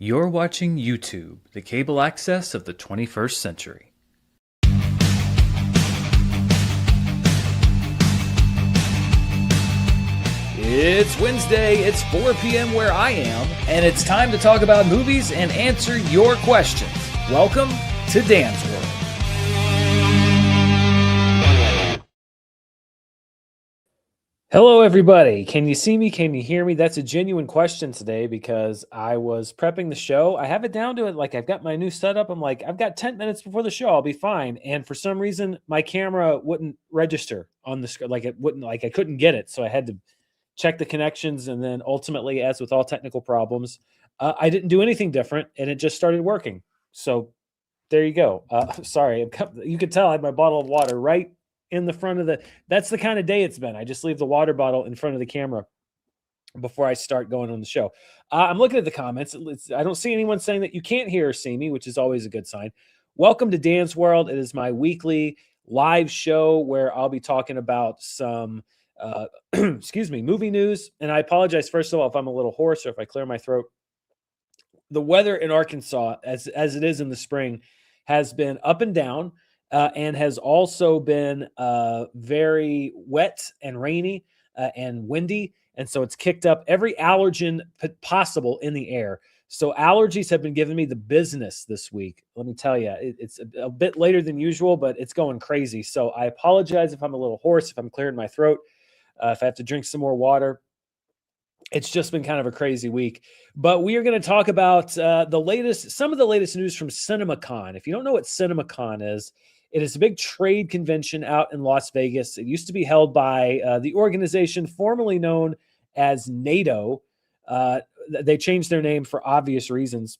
You're watching YouTube, the cable access of the 21st century. It's Wednesday, it's 4 p.m. where I am, and it's time to talk about movies and answer your questions. Welcome to Dan's World. Hello, everybody. Can you see me? Can you hear me? That's a genuine question today because I was prepping the show. I have it down to it. Like, I've got my new setup. I'm like, I've got 10 minutes before the show. I'll be fine. And for some reason, my camera wouldn't register on the screen. Like, it wouldn't, like, I couldn't get it. So I had to check the connections. And then ultimately, as with all technical problems, I didn't do anything different and it just started working. So there you go. Sorry. You could tell I had my bottle of water right in the front of that's the kind of day it's been. I just leave the water bottle in front of the camera before I start going on the show. I'm looking at the comments. I don't see anyone saying that you can't hear or see me, which is always a good sign. Welcome to Dan's World. It is my weekly live show where I'll be talking about some, movie news. And I apologize, first of all, if I'm a little hoarse or if I clear my throat. The weather in Arkansas, as it is in the spring, has been up and down. And has also been very wet and rainy and windy. And so it's kicked up every allergen possible in the air. So allergies have been giving me the business this week. Let me tell you, it's a bit later than usual, but it's going crazy. So I apologize if I'm a little hoarse, if I'm clearing my throat, if I have to drink some more water. It's just been kind of a crazy week. But we are going to talk about some of the latest news from CinemaCon. If you don't know what CinemaCon is, it is a big trade convention out in Las Vegas. It used to be held by the organization formerly known as NATO. They changed their name for obvious reasons.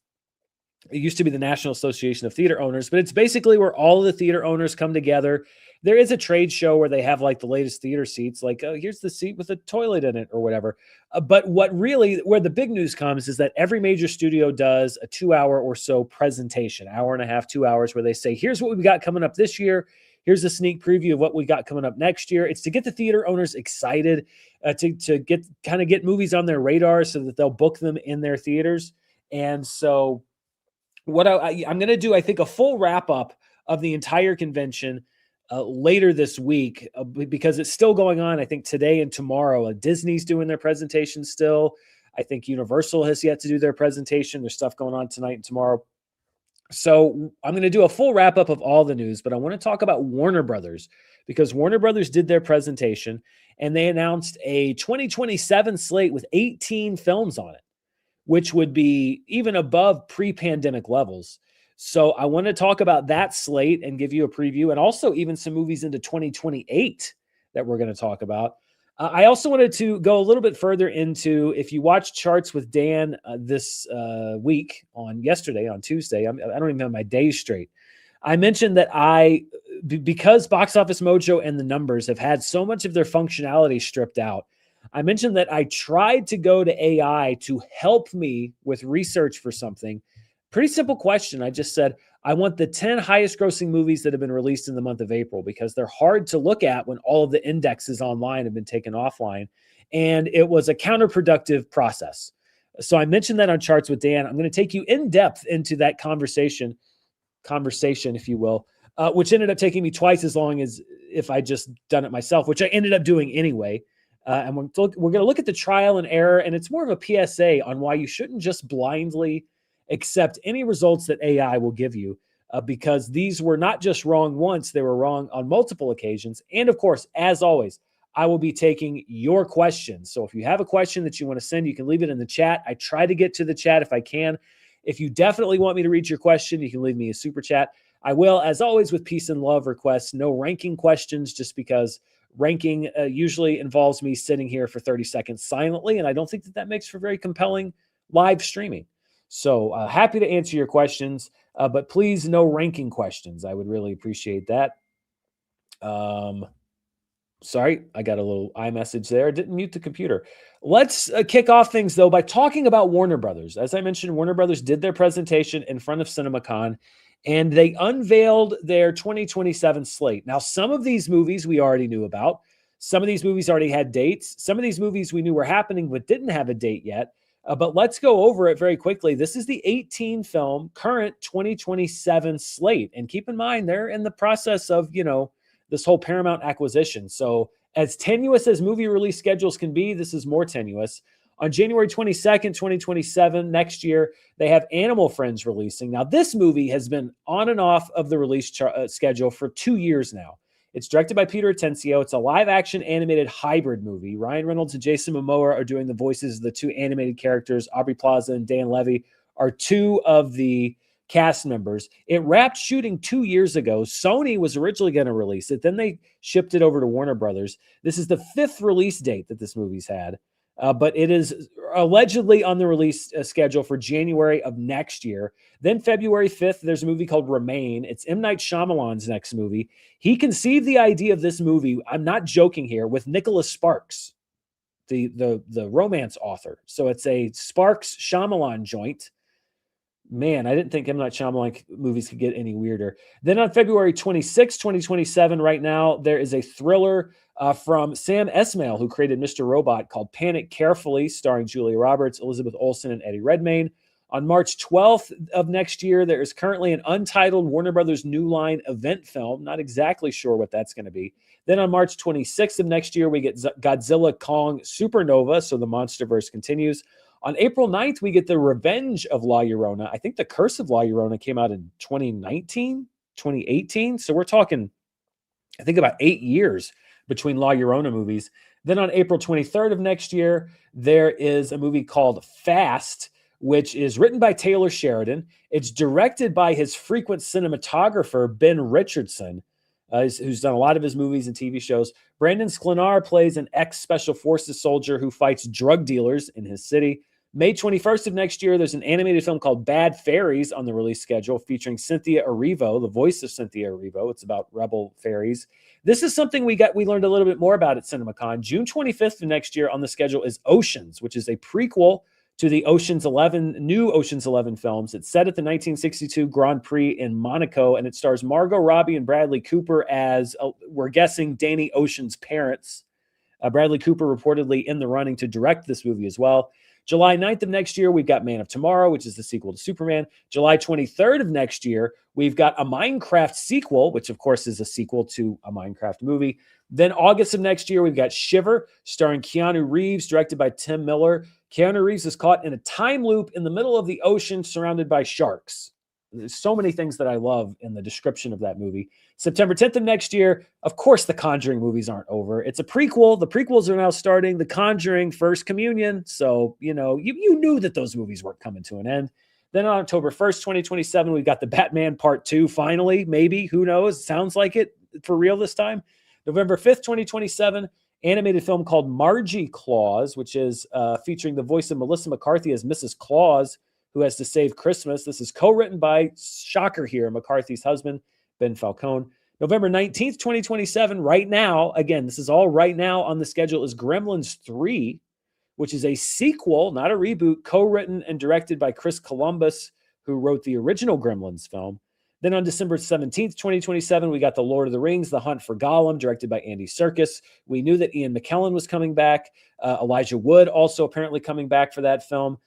It used to be the National Association of Theater Owners, but it's basically where all of the theater owners come together. There is a trade show where they have like the latest theater seats, like, oh, here's the seat with a toilet in it or whatever. But where the big news comes is that every major studio does a 2-hour or so presentation, hour and a half, 2 hours, where they say, here's what we've got coming up this year. Here's a sneak preview of what we got coming up next year. It's to get the theater owners excited, to get movies on their radar so that they'll book them in their theaters. And so what I'm going to do, I think, a full wrap up of the entire convention later this week because it's still going on. I think today and tomorrow, Disney's doing their presentation still. I think Universal has yet to do their presentation. There's stuff going on tonight and tomorrow. So I'm going to do a full wrap up of all the news, but I want to talk about Warner Brothers because Warner Brothers did their presentation and they announced a 2027 slate with 18 films on it, which would be even above pre-pandemic levels. So I want to talk about that slate and give you a preview and also even some movies into 2028 that we're going to talk about. I also wanted to go a little bit further into, if you watch Charts with Dan this week on Tuesday, I don't even have my days straight. I mentioned that because Box Office Mojo and the numbers have had so much of their functionality stripped out, I mentioned that I tried to go to AI to help me with research for something. Pretty simple question. I just said, I want the 10 highest grossing movies that have been released in the month of April because they're hard to look at when all of the indexes online have been taken offline. And it was a counterproductive process. So I mentioned that on Charts with Dan. I'm going to take you in depth into that conversation, if you will, which ended up taking me twice as long as if I just done it myself, which I ended up doing anyway. And we're going to look at the trial and error, and it's more of a PSA on why you shouldn't just blindly accept any results that AI will give you, because these were not just wrong once, they were wrong on multiple occasions. And of course, as always, I will be taking your questions. So if you have a question that you want to send, you can leave it in the chat. I try to get to the chat if I can. If you definitely want me to read your question, you can leave me a super chat. I will, as always, with peace and love requests, no ranking questions, just because ranking usually involves me sitting here for 30 seconds silently, and I don't think that makes for very compelling live streaming. So happy to answer your questions, but please no ranking questions. I would really appreciate that. Sorry, I got a little iMessage there. I didn't mute the computer. Let's kick off things, though, by talking about Warner Brothers. As I mentioned, Warner Brothers did their presentation in front of CinemaCon, and they unveiled their 2027 slate. Now, some of these movies we already knew about. Some of these movies already had dates. Some of these movies we knew were happening but didn't have a date yet. But let's go over it very quickly. This is the 18 film current 2027 slate. And keep in mind, they're in the process of, this whole Paramount acquisition. So as tenuous as movie release schedules can be, this is more tenuous. On January 22nd, 2027, next year, they have Animal Friends releasing. Now, this movie has been on and off of the release schedule for 2 years now. It's directed by Peter Atencio. It's a live-action animated hybrid movie. Ryan Reynolds and Jason Momoa are doing the voices of the two animated characters. Aubrey Plaza and Dan Levy are two of the cast members. It wrapped shooting 2 years ago. Sony was originally going to release it. Then they shipped it over to Warner Brothers. This is the 5th release date that this movie's had. But it is allegedly on the release schedule for January of next year. Then February 5th, there's a movie called Remain. It's M. Night Shyamalan's next movie. He conceived the idea of this movie, I'm not joking here, with Nicholas Sparks, the romance author. So it's a Sparks-Shyamalan joint. Man, I didn't think M. Night Shyamalan movies could get any weirder. Then on February 26, 2027, right now, there is a thriller from Sam Esmail, who created Mr. Robot, called Panic Carefully, starring Julia Roberts, Elizabeth Olsen, and Eddie Redmayne. On March 12th of next year, there is currently an untitled Warner Brothers New Line event film. Not exactly sure what that's going to be. Then on March 26th of next year, we get Godzilla Kong Supernova, so the MonsterVerse continues. On April 9th, we get The Revenge of La Llorona. I think The Curse of La Llorona came out in 2019, 2018. So we're talking, I think, about 8 years between La Llorona movies. Then on April 23rd of next year, there is a movie called Fast, which is written by Taylor Sheridan. It's directed by his frequent cinematographer, Ben Richardson, who's done a lot of his movies and TV shows. Brandon Sklenar plays an ex-Special Forces soldier who fights drug dealers in his city. May 21st of next year, there's an animated film called Bad Fairies on the release schedule featuring Cynthia Erivo, the voice of Cynthia Erivo. It's about rebel fairies. This is something we learned a little bit more about at CinemaCon. June 25th of next year on the schedule is Oceans, which is a prequel to the new Ocean's 11 films. It's set at the 1962 Grand Prix in Monaco, and it stars Margot Robbie and Bradley Cooper as, we're guessing, Danny Ocean's parents. Bradley Cooper reportedly in the running to direct this movie as well. July 9th of next year, we've got Man of Tomorrow, which is the sequel to Superman. July 23rd of next year, we've got a Minecraft sequel, which of course is a sequel to a Minecraft movie. Then August of next year, we've got Shiver, starring Keanu Reeves, directed by Tim Miller. Keanu Reeves is caught in a time loop in the middle of the ocean surrounded by sharks. There's so many things that I love in the description of that movie. September 10th of next year, of course, the Conjuring movies aren't over. It's a prequel. The prequels are now starting. The Conjuring, First Communion. So, you knew that those movies weren't coming to an end. Then on October 1st, 2027, we've got the Batman Part 2, finally, maybe. Who knows? Sounds like it for real this time. November 5th, 2027, animated film called Margie Claus, which is featuring the voice of Melissa McCarthy as Mrs. Claus, who has to save Christmas. This is co-written by, shocker here, McCarthy's husband, Ben Falcone. November 19th, 2027, right now, again, this is all right now on the schedule, is Gremlins 3, which is a sequel, not a reboot, co-written and directed by Chris Columbus, who wrote the original Gremlins film. Then on December 17th, 2027, we got The Lord of the Rings, The Hunt for Gollum, directed by Andy Serkis. We knew that Ian McKellen was coming back. Elijah Wood also apparently coming back for that film.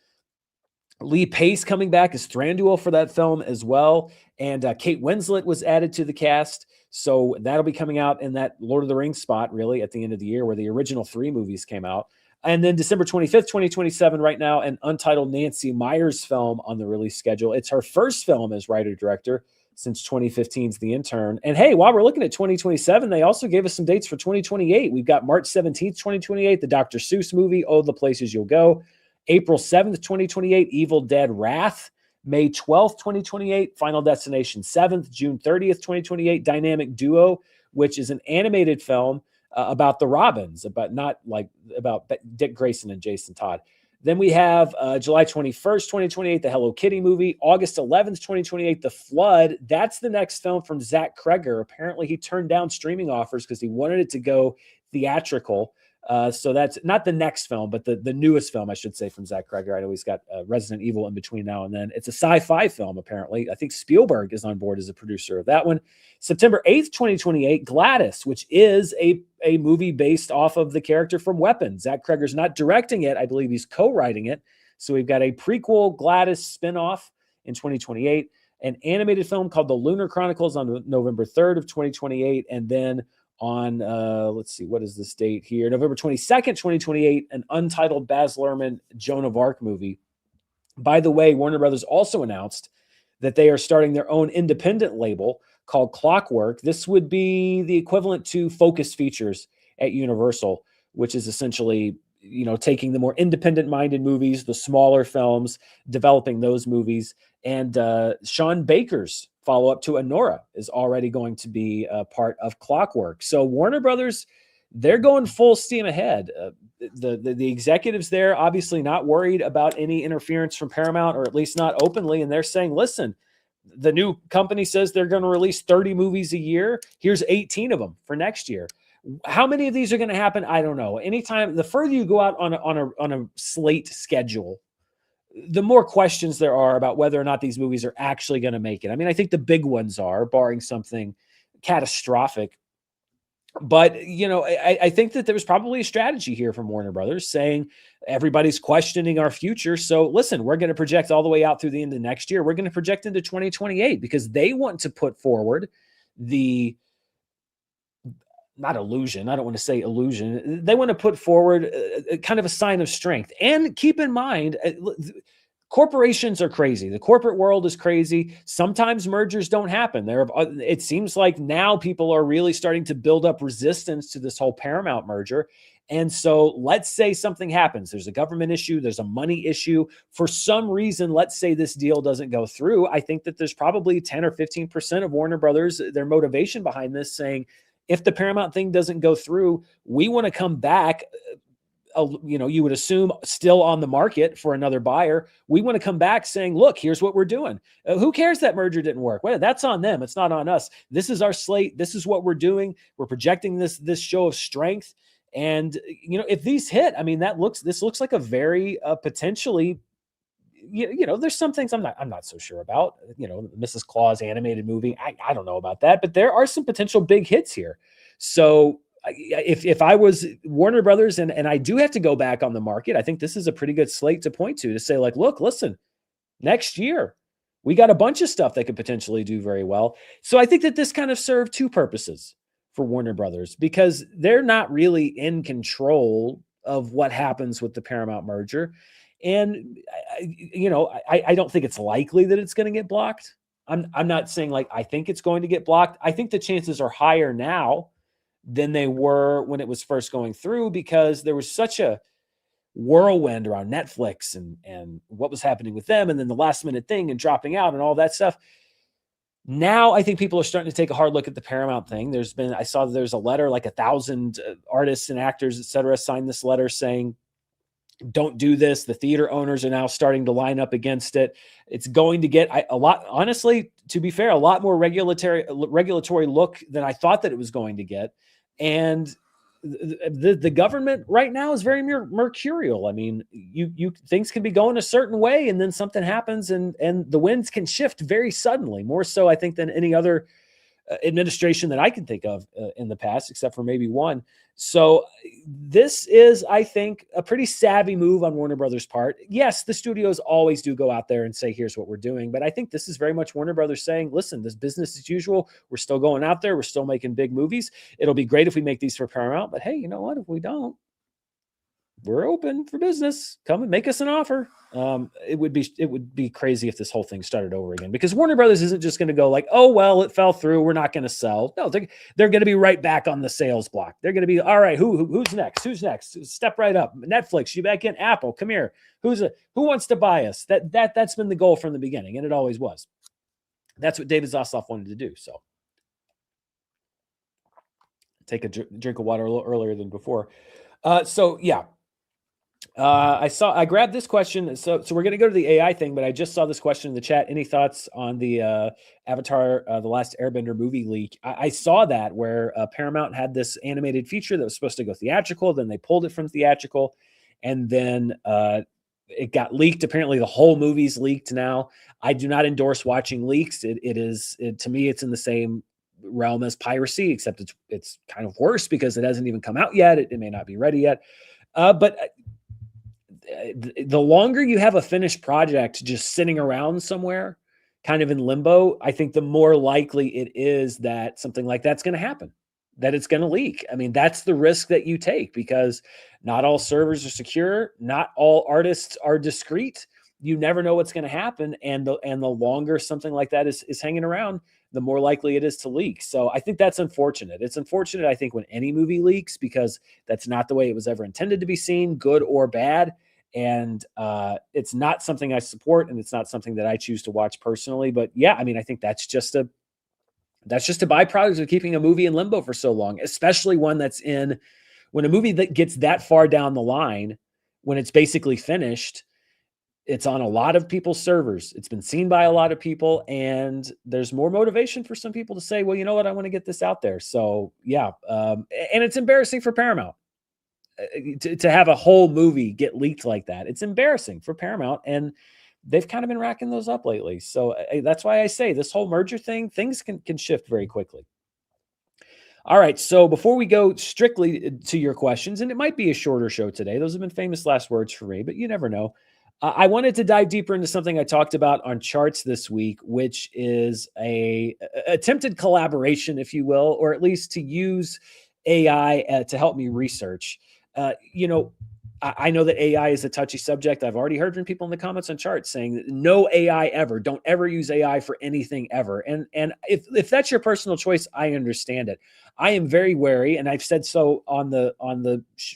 Lee Pace coming back as Thranduil for that film as well. And Kate Winslet was added to the cast. So that'll be coming out in that Lord of the Rings spot, really, at the end of the year where the original 3 movies came out. And then December 25th, 2027, right now, an untitled Nancy Meyers film on the release schedule. It's her first film as writer-director since 2015's The Intern. And hey, while we're looking at 2027, they also gave us some dates for 2028. We've got March 17th, 2028, the Dr. Seuss movie, Oh, the Places You'll Go. April 7th, 2028, Evil Dead Wrath. May 12th, 2028, Final Destination 7th. June 30th, 2028, Dynamic Duo, which is an animated film about the Robins, about Dick Grayson and Jason Todd. Then we have July 21st, 2028, the Hello Kitty movie. August 11th, 2028, The Flood. That's the next film from Zach Kreger. Apparently, he turned down streaming offers because he wanted it to go theatrical. So that's not the next film, but the newest film, I should say, from Zach Kreger. I know he's got Resident Evil in between now and then. It's a sci-fi film, apparently. I think Spielberg is on board as a producer of that one. September 8th, 2028, Gladys, which is a movie based off of the character from Weapon. Zach Kreger's not directing it. I believe he's co-writing it. So we've got a prequel Gladys spinoff in 2028, an animated film called The Lunar Chronicles on November 3rd of 2028, and then on, let's see, what is this date here? November 22nd, 2028, an untitled Baz Luhrmann Joan of Arc movie. By the way, Warner Brothers also announced that they are starting their own independent label called Clockwork. This would be the equivalent to Focus Features at Universal, which is essentially, taking the more independent-minded movies, the smaller films, developing those movies. And Sean Baker's follow-up to Anora is already going to be a part of Clockwork. So Warner Brothers, they're going full steam ahead. The executives there obviously not worried about any interference from Paramount, or at least not openly. And they're saying, listen, the new company says they're going to release 30 movies a year. Here's 18 of them for next year. How many of these are going to happen? I don't know. Anytime, the further you go out on a slate schedule, the more questions there are about whether or not these movies are actually going to make it. I mean, I think the big ones are, barring something catastrophic. But, I think that there was probably a strategy here from Warner Brothers saying everybody's questioning our future. So listen, we're going to project all the way out through the end of next year. We're going to project into 2028 because they want to put forward the, not illusion, I don't want to say illusion. They want to put forward a kind of a sign of strength. And keep in mind, corporations are crazy. The corporate world is crazy. Sometimes mergers don't happen. It seems like now people are really starting to build up resistance to this whole Paramount merger. And so let's say something happens. There's a government issue. There's a money issue. For some reason, let's say this deal doesn't go through. I think that there's probably 10 or 15% of Warner Brothers, their motivation behind this, saying, if the Paramount thing doesn't go through, we want to come back. You would assume still on the market for another buyer. We want to come back saying, look, here's what we're doing. Who cares that merger didn't work? Well, that's on them. It's not on us. This is our slate. This is what we're doing. We're projecting this show of strength. And, if these hit, I mean, this looks like a very potentially, there's some things I'm not so sure about. Mrs. Claus animated movie. I don't know about that, but there are some potential big hits here. So if I was Warner Brothers, and I do have to go back on the market, I think this is a pretty good slate to point to say, like, look, listen, next year we got a bunch of stuff that could potentially do very well. So I think that this kind of served two purposes for Warner Brothers, because they're not really in control of what happens with the Paramount merger. And, I don't think it's likely that it's going to get blocked. I'm not saying like I think it's going to get blocked. I think the chances are higher now than they were when it was first going through, because there was such a whirlwind around Netflix and what was happening with them, and then the last minute thing and dropping out and all that stuff. Now I think people are starting to take a hard look at the Paramount thing. I saw there's a letter, like 1,000 artists and actors, et cetera, signed this letter saying, don't do this. The theater owners are now starting to line up against it. It's going to get a lot, honestly, to be fair, a lot more regulatory look than I thought that it was going to get. And the government right now is very mercurial. I mean, you things can be going a certain way, and then something happens, and the winds can shift very suddenly, more so I think than any other administration that I can think of in the past, except for maybe one. So this is, I think, a pretty savvy move on Warner Brothers' part. Yes, the studios always do go out there and say, here's what we're doing. But I think this is very much Warner Brothers saying, listen, this business as usual. We're still going out there. We're still making big movies. It'll be great if we make these for Paramount. But hey, you know what? If we don't, we're open for business. Come and make us an offer. It would be crazy if this whole thing started over again, because Warner Brothers isn't just going to go like, oh, well, it fell through, we're not going to sell. No, they're going to be right back on the sales block. They're going to be, all right, who's next? Who's next? Step right up. Netflix, you back in. Apple, come here. Who wants to buy us? That's been the goal from the beginning, and it always was. That's what David Zaslav wanted to do. So take a drink of water a little earlier than before. So yeah. I grabbed this question. So we're going to go to the AI thing, but I just saw this question in the chat. Any thoughts on the Avatar, The Last Airbender movie leak? I saw that where Paramount had this animated feature that was supposed to go theatrical. Then they pulled it from theatrical, and then it got leaked. Apparently the whole movie's leaked now. I do not endorse watching leaks. To me, it's in the same realm as piracy, except it's kind of worse because it hasn't even come out yet. It may not be ready yet. But the longer you have a finished project just sitting around somewhere, kind of in limbo, I think the more likely it is that something like that's going to happen, that it's going to leak. I mean, that's the risk that you take because not all servers are secure, not all artists are discreet. You never know what's going to happen, and the longer something like that is hanging around, the more likely it is to leak. So I think that's unfortunate. It's unfortunate, I think, when any movie leaks because that's not the way it was ever intended to be seen, good or bad. And it's not something I support, and it's not something that I choose to watch personally. But yeah, I mean, I think that's just a byproduct of keeping a movie in limbo for so long, especially one that's in when a movie that gets that far down the line, when it's basically finished, it's on a lot of people's servers. It's been seen by a lot of people, and there's more motivation for some people to say, well, you know what, I want to get this out there. So yeah, and it's embarrassing for Paramount to have a whole movie get leaked like that. It's embarrassing for Paramount, and they've kind of been racking those up lately. So that's why I say this whole merger thing, things can shift very quickly. All right, so before we go strictly to your questions, and it might be a shorter show today, those have been famous last words for me, but you never know. I wanted to dive deeper into something I talked about on Charts this week, which is a attempted collaboration, if you will, or at least to use AI to help me research. You know, I know that AI is a touchy subject. I've already heard from people in the comments on Charts saying that no AI ever. Don't ever use AI for anything ever. And if that's your personal choice, I understand it. I am very wary, and I've said so on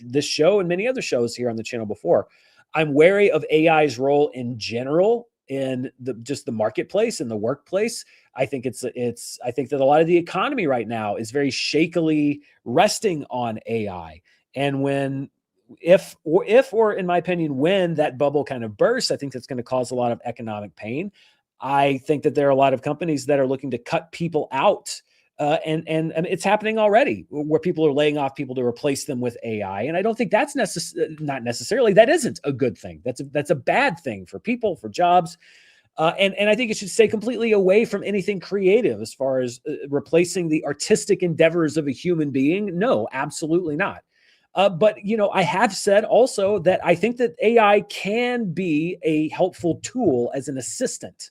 this show and many other shows here on the channel before. I'm wary of AI's role in general in just the marketplace and the workplace. I think I think that a lot of the economy right now is very shakily resting on AI. And if or in my opinion, when that bubble kind of bursts, I think that's going to cause a lot of economic pain. I think that there are a lot of companies that are looking to cut people out. And it's happening already where people are laying off people to replace them with AI. And I don't think that's not necessarily, that isn't a good thing. That's a bad thing for people, for jobs. And I think it should stay completely away from anything creative as far as replacing the artistic endeavors of a human being. No, absolutely not. But, you know, I have said also that I think that AI can be a helpful tool as an assistant,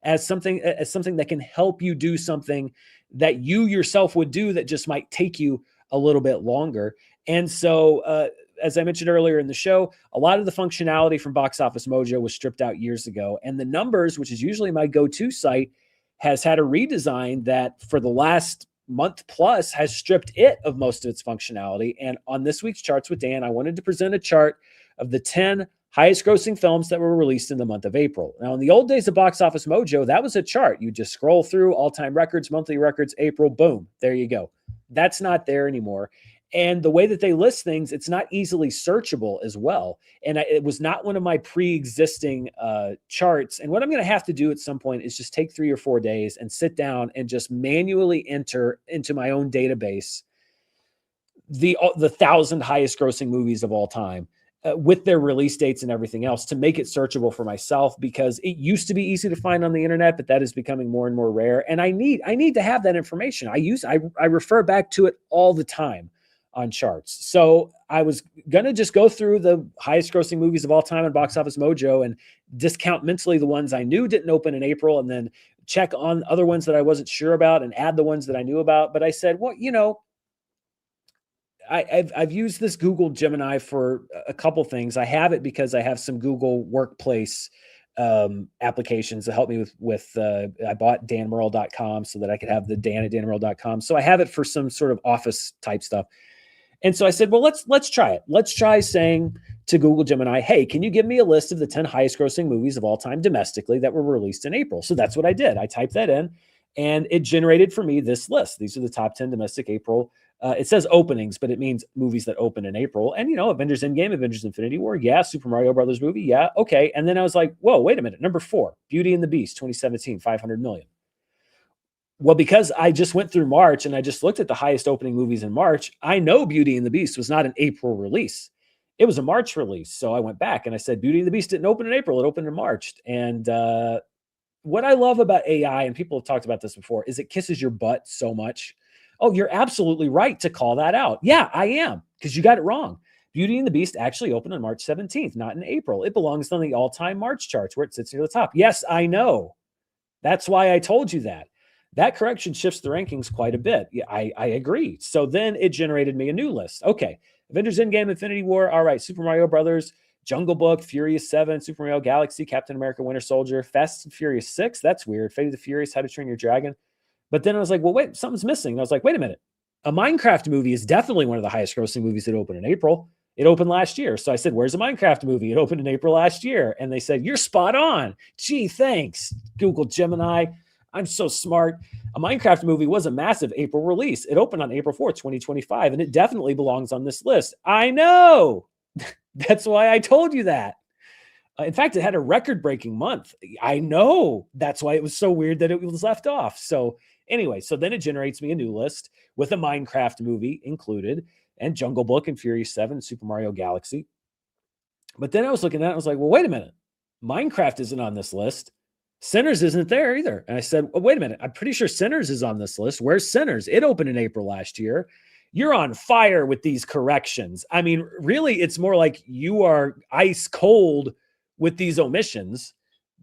as something that can help you do something that you yourself would do that just might take you a little bit longer. And so, as I mentioned earlier in the show, a lot of the functionality from Box Office Mojo was stripped out years ago. And the Numbers, which is usually my go-to site, has had a redesign that for the last month plus has stripped it of most of its functionality. And on this week's Charts with Dan, I wanted to present a chart of the 10 highest grossing films that were released in the month of April. Now, in the old days of Box Office Mojo, that was a chart. You just scroll through all-time records, monthly records, April, boom, there you go. That's not there anymore. And the way that they list things, it's not easily searchable as well. And it was not one of my pre-existing charts. And what I'm going to have to do at some point is just take 3 or 4 days and sit down and just manually enter into my own database the 1,000 highest grossing movies of all time with their release dates and everything else to make it searchable for myself, because it used to be easy to find on the internet, but that is becoming more and more rare. And I need to have that information. I refer back to it all the time on Charts. So I was going to just go through the highest grossing movies of all time on Box Office Mojo and discount mentally the ones I knew didn't open in April, and then check on other ones that I wasn't sure about and add the ones that I knew about. But I said, well, you know, I've used this Google Gemini for a couple things. I have it because I have some Google Workplace applications that help me with I bought danmurrell.com so that I could have the Dan at danmurrell.com. So I have it for some sort of office type stuff. And so I said, well, let's try it. Let's try saying to Google Gemini, hey, can you give me a list of the 10 highest grossing movies of all time domestically that were released in April? So that's what I did. I typed that in, and it generated for me this list. These are the top 10 domestic April. It says openings, but it means movies that open in April. And, you know, Avengers Endgame, Avengers Infinity War. Yeah. Super Mario Brothers movie. Yeah. Okay. And then I was like, whoa, wait a minute. Number 4, Beauty and the Beast, 2017, 500 million. Well, because I just went through March and I just looked at the highest opening movies in March, I know Beauty and the Beast was not an April release. It was a March release. So I went back and I said, Beauty and the Beast didn't open in April. It opened in March. And what I love about AI, and people have talked about this before, is it kisses your butt so much. Oh, you're absolutely right to call that out. Yeah, I am, because you got it wrong. Beauty and the Beast actually opened on March 17th, not in April. It belongs on the all-time March charts where it sits near the top. Yes, I know. That's why I told you that. That correction shifts the rankings quite a bit. Yeah, I agree. So then it generated me a new list. Okay, Avengers Endgame, Infinity War. All right, Super Mario Brothers, Jungle Book, Furious 7, Super Mario Galaxy, Captain America, Winter Soldier, Fast and Furious 6. That's weird. Fate of the Furious, How to Train Your Dragon. But then I was like, well, wait, something's missing. And I was like, wait a minute. A Minecraft movie is definitely one of the highest grossing movies that opened in April. It opened last year. So I said, where's a Minecraft movie? It opened in April last year. And they said, you're spot on. Gee, thanks, Google Gemini. I'm so smart. A Minecraft movie was a massive April release. It opened on April 4th, 2025, and it definitely belongs on this list. I know. That's why I told you that. In fact, it had a record-breaking month. I know. That's why it was so weird that it was left off. So anyway, so then it generates me a new list with a Minecraft movie included and Jungle Book and Furious 7, Super Mario Galaxy. But then I was looking at it, I was like, well, wait a minute. Minecraft isn't on this list. Sinners isn't there either. And I said, well, wait a minute. I'm pretty sure Sinners is on this list. Where's Sinners? It opened in April last year. You're on fire with these corrections. I mean, really, it's more like you are ice cold with these omissions.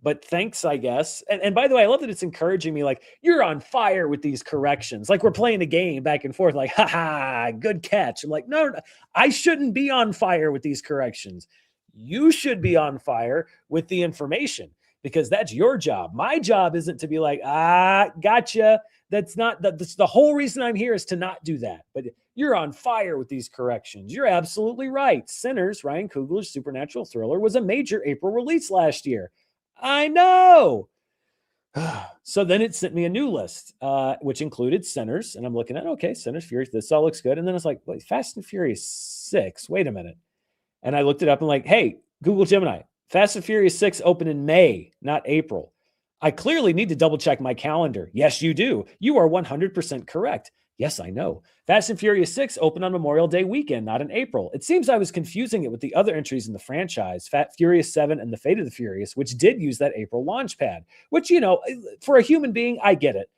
But thanks, I guess. And by the way, I love that it's encouraging me like, you're on fire with these corrections. Like we're playing a game back and forth, like, ha, good catch. I'm like, no, I shouldn't be on fire with these corrections. You should be on fire with the information because that's your job. My job isn't to be like, gotcha. That's the whole reason I'm here is to not do that. But you're on fire with these corrections. You're absolutely right. Sinners, Ryan Coogler's supernatural thriller, was a major April release last year. I know. So then it sent me a new list, which included Sinners. And I'm looking at, okay, Sinners, Furious, this all looks good. And then I was like, wait, Fast and Furious 6, wait a minute. And I looked it up and like, hey, Google Gemini, Fast and Furious 6 opened in May, not April. I clearly need to double check my calendar. Yes, you do. You are 100% correct. Yes, I know. Fast and Furious 6 opened on Memorial Day weekend, not in April. It seems I was confusing it with the other entries in the franchise, Furious 7 and The Fate of the Furious, which did use that April launch pad, which, you know, for a human being, I get it.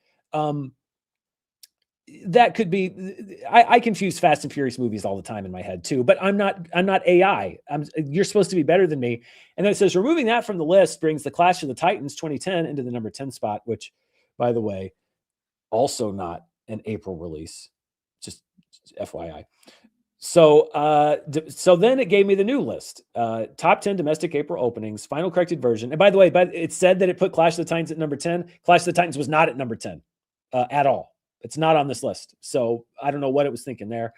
That could be, I confuse Fast and Furious movies all the time in my head too, but I'm not AI. You're supposed to be better than me. And then it says removing that from the list brings the Clash of the Titans 2010 into the number 10 spot, which by the way, also not an April release, just FYI. So then it gave me the new list, top 10 domestic April openings, final corrected version. And by the way, it said that it put Clash of the Titans at number 10. Clash of the Titans was not at number 10 at all. It's not on this list. So I don't know what it was thinking there.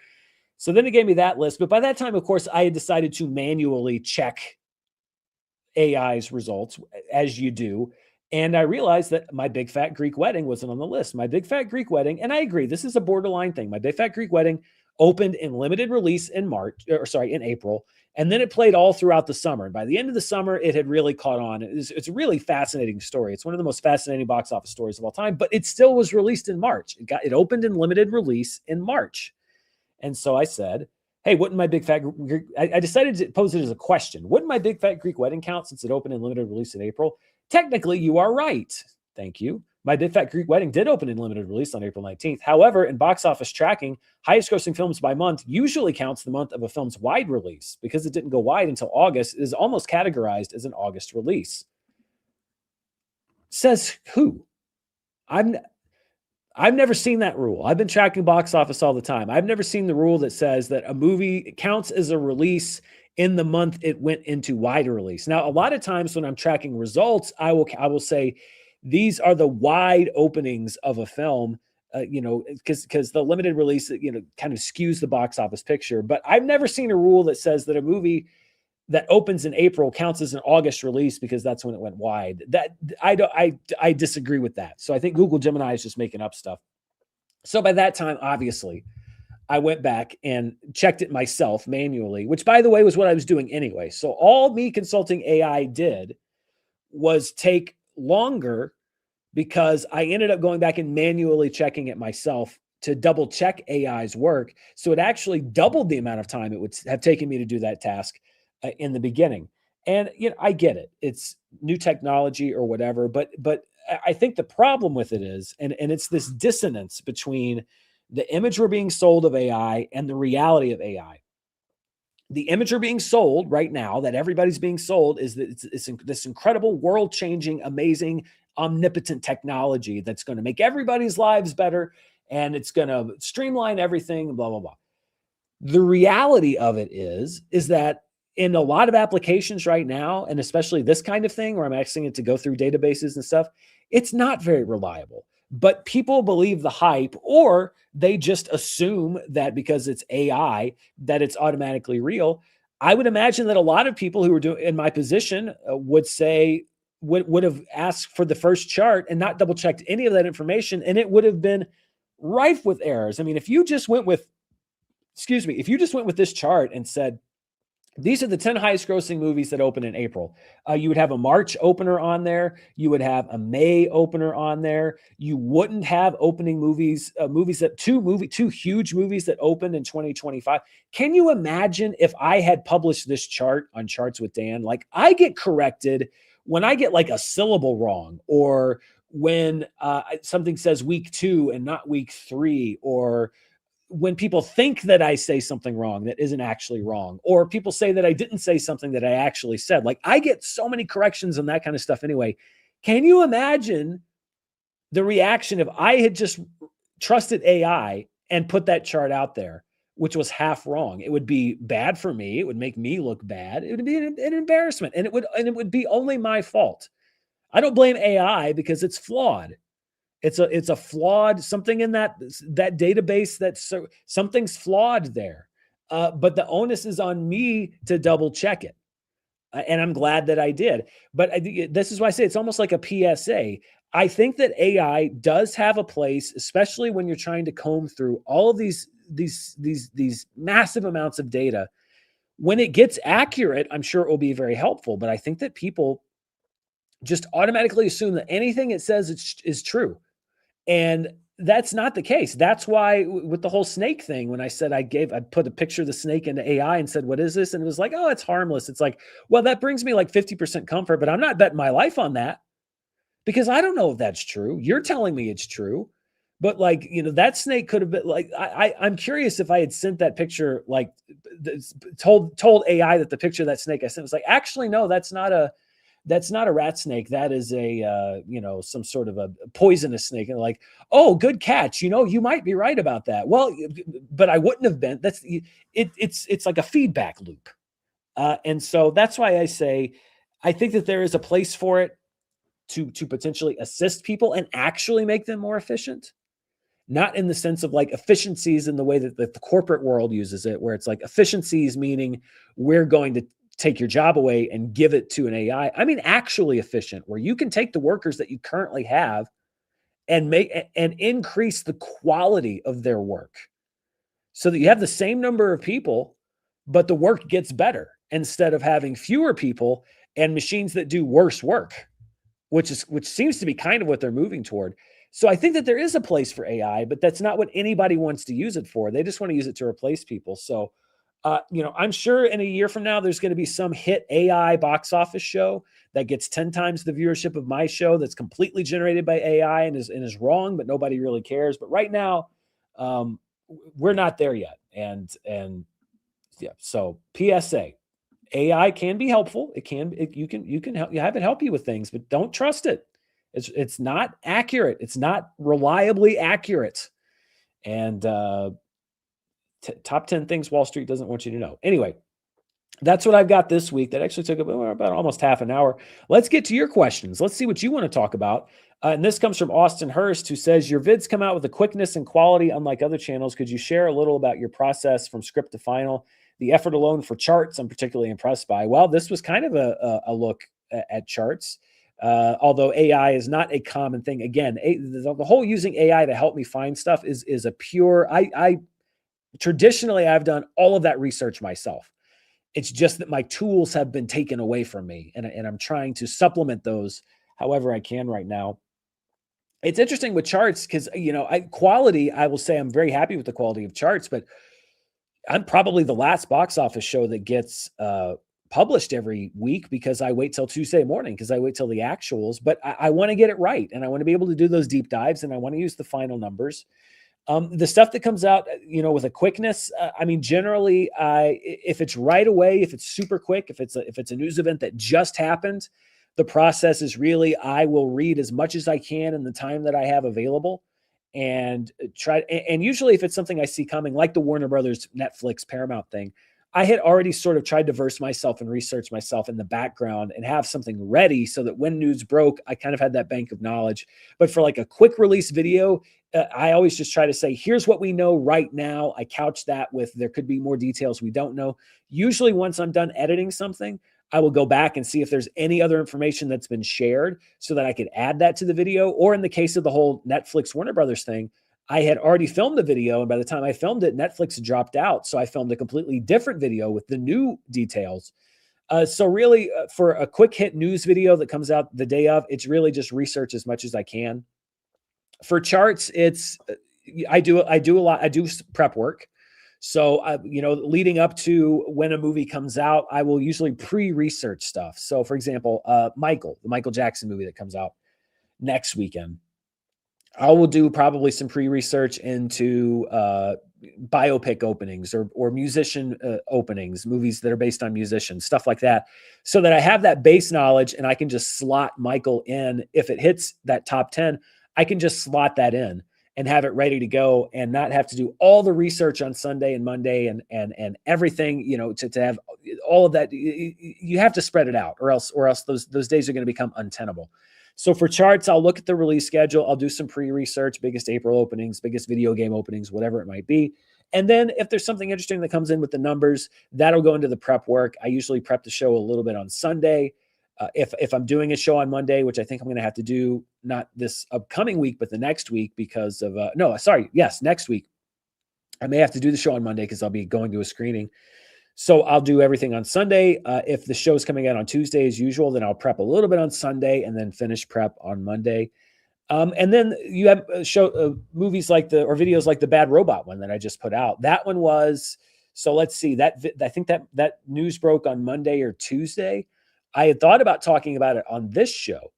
So then it gave me that list. But by that time, of course, I had decided to manually check AI's results, as you do. And I realized that My Big Fat Greek Wedding wasn't on the list. My Big Fat Greek Wedding, and I agree, this is a borderline thing. My Big Fat Greek Wedding opened in limited release in April. And then it played all throughout the summer. And by the end of the summer, it had really caught on. It's a really fascinating story. It's one of the most fascinating box office stories of all time, but it still was released in March. It opened in limited release in March. And so I said, hey, wouldn't My Big Fat Greek, I decided to pose it as a question. Wouldn't My Big Fat Greek Wedding count since it opened in limited release in April? Technically, you are right. Thank you. My Big Fat Greek Wedding did open in limited release on April 19th. However, in box office tracking, highest grossing films by month usually counts the month of a film's wide release. Because it didn't go wide until August, it is almost categorized as an August release. Says who? I've never seen that rule. I've been tracking box office all the time. I've never seen the rule that says that a movie counts as a release in the month it went into wide release. Now, a lot of times when I'm tracking results, I will say these are the wide openings of a film, because the limited release, kind of skews the box office picture. But I've never seen a rule that says that a movie that opens in April counts as an August release because that's when it went wide. That I disagree with that. So I think Google Gemini is just making up stuff. So by that time, obviously, I went back and checked it myself manually, which by the way was what I was doing anyway. So all me consulting AI did was take longer because I ended up going back and manually checking it myself to double check AI's work. So it actually doubled the amount of time it would have taken me to do that task in the beginning. And I get it. It's new technology or whatever, but I think the problem with it is, and it's this dissonance between the image we're being sold of AI and the reality of AI. the image are being sold right now, that everybody's being sold, is that it's this incredible, world-changing, amazing, omnipotent technology that's going to make everybody's lives better, and it's going to streamline everything, blah, blah, blah. The reality of it is that in a lot of applications right now, and especially this kind of thing where I'm asking it to go through databases and stuff, it's not very reliable. But people believe the hype, or they just assume that because it's AI, that it's automatically real. I would imagine that a lot of people who were doing in my position would say, would have asked for the first chart and not double checked any of that information, and it would have been rife with errors. I mean, if you just went with, excuse me, if you just went with this chart and said, these are the 10 highest grossing movies that open in April, you would have a March opener on there. You would have a May opener on there. You wouldn't have opening movies, two huge movies that opened in 2025. Can you imagine if I had published this chart on Charts with Dan? Like, I get corrected when I get like a syllable wrong, or when something says week 2 and not week 3, or when people think that I say something wrong that isn't actually wrong, or people say that I didn't say something that I actually said. Like, I get so many corrections and that kind of stuff anyway. Can you imagine the reaction if I had just trusted AI and put that chart out there, which was half wrong? It would be bad for me. It would make me look bad. It would be an embarrassment, and it would be only my fault. I don't blame AI because it's flawed. It's a flawed something in that database. Something's flawed there. But the onus is on me to double check it. And I'm glad that I did. But this is why I say it's almost like a PSA. I think that AI does have a place, especially when you're trying to comb through all of these massive amounts of data. When it gets accurate, I'm sure it will be very helpful. But I think that people just automatically assume that anything it says is true. And that's not the case. That's why with the whole snake thing, when I said I put a picture of the snake into AI and said, what is this? And it was like, oh, it's harmless. It's like, well, that brings me like 50% comfort, but I'm not betting my life on that because I don't know if that's true. You're telling me it's true. But like, that snake could have been like, I'm curious if I had sent that picture, like told AI that the picture of that snake I sent was like, actually, no, that's not a rat snake. That is a, some sort of a poisonous snake. And like, oh, good catch. You might be right about that. Well, but I wouldn't have been. It's like a feedback loop. And so that's why I say, I think that there is a place for it to potentially assist people and actually make them more efficient. Not in the sense of like efficiencies in the way that the corporate world uses it, where it's like efficiencies, meaning we're going to take your job away and give it to an AI. I mean, actually efficient, where you can take the workers that you currently have and increase the quality of their work so that you have the same number of people, but the work gets better instead of having fewer people and machines that do worse work, which seems to be kind of what they're moving toward. So I think that there is a place for AI, but that's not what anybody wants to use it for. They just want to use it to replace people. So I'm sure in a year from now, there's going to be some hit AI box office show that gets 10 times the viewership of my show that's completely generated by AI and is wrong, but nobody really cares. But right now, we're not there yet. And yeah, so PSA, AI can be helpful. You can have it help you with things, but don't trust it. It's not accurate. It's not reliably accurate. And top 10 things Wall Street doesn't want you to know. Anyway, that's what I've got this week. That actually took about almost half an hour. Let's get to your questions. Let's see what you want to talk about. And this comes from Austin Hurst, who says, your vids come out with a quickness and quality unlike other channels. Could you share a little about your process from script to final? The effort alone for charts, I'm particularly impressed by. Well, this was kind of a look at charts. Although AI is not a common thing. Again, the whole using AI to help me find stuff is a pure, traditionally, I've done all of that research myself. It's just that my tools have been taken away from me, and I'm trying to supplement those however I can right now. It's interesting with charts because, quality, I will say I'm very happy with the quality of charts, but I'm probably the last box office show that gets published every week because I wait till Tuesday morning because I wait till the actuals, but I want to get it right, and I want to be able to do those deep dives, and I want to use the final numbers. The stuff that comes out, with a quickness, I mean, generally, if it's right away, if it's super quick, if it's a news event that just happened, the process is really I will read as much as I can in the time that I have available, and try. And usually, if it's something I see coming, like the Warner Brothers, Netflix, Paramount thing, I had already sort of tried to verse myself and research myself in the background and have something ready so that when news broke, I kind of had that bank of knowledge. But for like a quick release video, I always just try to say, here's what we know right now. I couch that with there could be more details we don't know. Usually, once I'm done editing something, I will go back and see if there's any other information that's been shared so that I could add that to the video. Or in the case of the whole Netflix Warner Brothers thing, I had already filmed the video, and by the time I filmed it, Netflix had dropped out. So I filmed a completely different video with the new details. So really, for a quick hit news video that comes out the day of, it's really just research as much as I can. For charts, it's I do a lot. I do prep work. So, leading up to when a movie comes out, I will usually pre-research stuff. So, for example, the Michael Jackson movie that comes out next weekend, I will do probably some pre-research into biopic openings or musician openings, movies that are based on musicians, stuff like that, so that I have that base knowledge and I can just slot Michael in. If it hits that top 10, I can just slot that in and have it ready to go and not have to do all the research on Sunday and Monday and everything, to have all of that. You have to spread it out or else those days are going to become untenable. So for charts, I'll look at the release schedule. I'll do some pre-research, biggest April openings, biggest video game openings, whatever it might be. And then if there's something interesting that comes in with the numbers, that'll go into the prep work. I usually prep the show a little bit on Sunday. If I'm doing a show on Monday, which I think I'm going to have to do not this upcoming week, but the next week because of, next week. I may have to do the show on Monday because I'll be going to a screening. So I'll do everything on Sunday. If the show's coming out on Tuesday as usual, then I'll prep a little bit on Sunday and then finish prep on Monday. And then you have movies or videos like the Bad Robot one that I just put out. That one was, so let's see, I think that news broke on Monday or Tuesday. I had thought about talking about it on this show,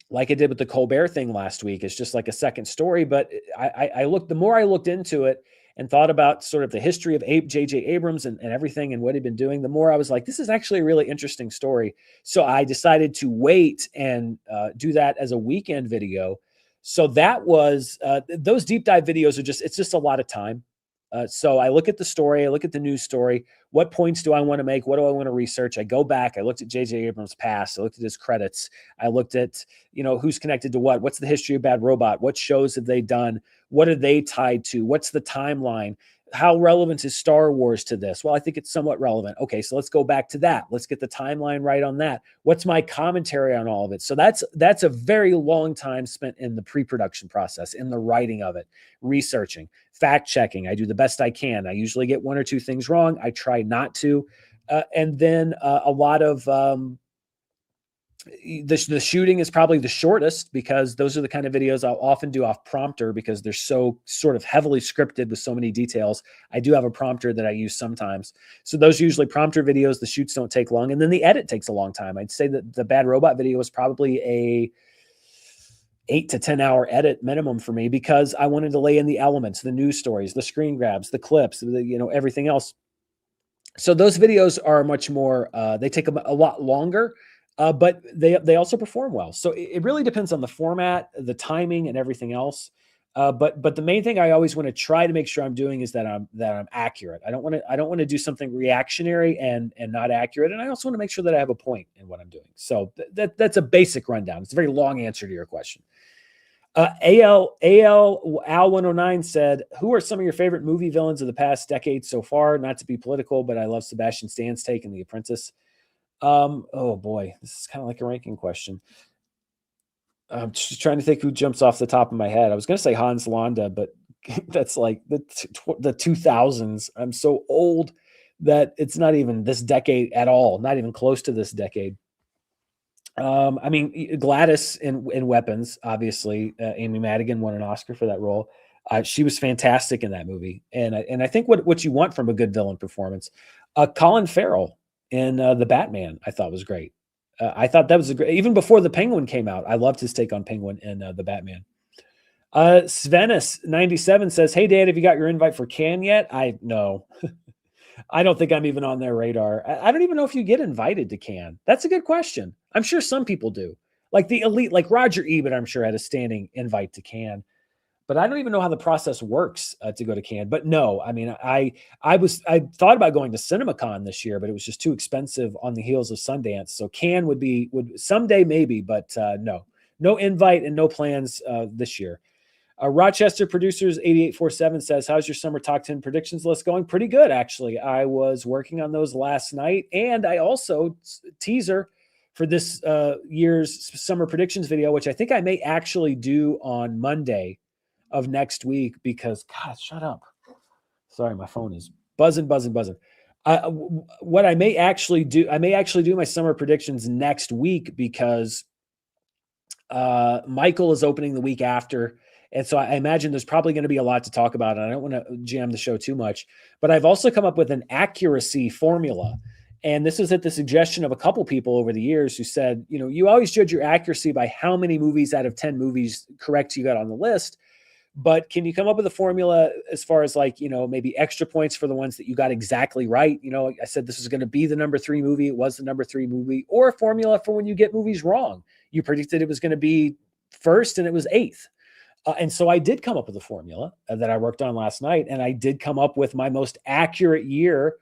like I did with the Colbert thing last week. It's just like a second story, but the more I looked into it and thought about sort of the history of J.J. Abrams and everything and what he'd been doing, the more I was like, this is actually a really interesting story. So I decided to wait and do that as a weekend video. So that was, those deep dive videos it's just a lot of time. So I look at the story, I look at the news story. What points do I want to make? What do I want to research? I go back. I looked at J.J. Abrams' past. I looked at his credits. I looked at, who's connected to what. What's the history of Bad Robot? What shows have they done? What are they tied to? What's the timeline? How relevant is Star Wars to this? Well, I think it's somewhat relevant. Okay, so let's go back to that. Let's get the timeline right on that. What's my commentary on all of it? So that's a very long time spent in the pre-production process, in the writing of it, researching, fact-checking. I do the best I can. I usually get one or two things wrong. I try not to. And then a lot of the shooting is probably the shortest because those are the kind of videos I'll often do off prompter because they're so sort of heavily scripted with so many details. I do have a prompter that I use sometimes. So those are usually prompter videos. The shoots don't take long. And then the edit takes a long time. I'd say that the Bad Robot video was probably a 8 to 10 hour edit minimum for me because I wanted to lay in the elements, the news stories, the screen grabs, the clips, everything else. So those videos are much more, they take a lot longer, but they also perform well. So it really depends on the format, the timing, and everything else. But the main thing I always want to try to make sure I'm doing is that I'm accurate. I don't want to do something reactionary and not accurate. And I also want to make sure that I have a point in what I'm doing. So that's a basic rundown. It's a very long answer to your question. Al 109 said, who are some of your favorite movie villains of the past decade so far? Not to be political, but I love Sebastian Stan's take in The Apprentice. Oh boy, this is kind of like a ranking question. I'm just trying to think who jumps off the top of my head. I was going to say Hans Landa, but that's like the 2000s. I'm so old that it's not even this decade at all. Not even close to this decade. I mean, Gladys in Weapons, obviously, Amy Madigan won an Oscar for that role. She was fantastic in that movie, and I think what you want from a good villain performance. Colin Farrell in the Batman, I thought was great. I thought that was even before the Penguin came out. I loved his take on Penguin in the Batman. Svenis97 says, "Hey Dad, have you got your invite for Cannes yet?" No. I don't think I'm even on their radar. I don't even know if you get invited to Cannes. That's a good question. I'm sure some people do. Like the elite, like Roger Ebert, I'm sure had a standing invite to Cannes, but I don't even know how the process works to go to Cannes. But no, I mean, I thought about going to CinemaCon this year, but it was just too expensive on the heels of Sundance. So Cannes would someday maybe, but no invite and no plans this year. Rochester Producers 8847 says, "How's your summer top 10 predictions list going?" Pretty good, actually. I was working on those last night, and I also teaser for this year's summer predictions video, which I think I may actually do on Monday of next week because, God, shut up. Sorry, my phone is buzzing, buzzing, buzzing. What I may actually do my summer predictions next week because Michael is opening the week after. And so I imagine there's probably going to be a lot to talk about. And I don't want to jam the show too much, but I've also come up with an accuracy formula. And this is at the suggestion of a couple people over the years who said, you always judge your accuracy by how many movies out of 10 movies correct you got on the list. But can you come up with a formula as far as maybe extra points for the ones that you got exactly right? I said this is going to be the number 3 movie. It was the number 3 movie, or a formula for when you get movies wrong. You predicted it was going to be first and it was 8th. And so I did come up with a formula that I worked on last night, and I did come up with my most accurate year,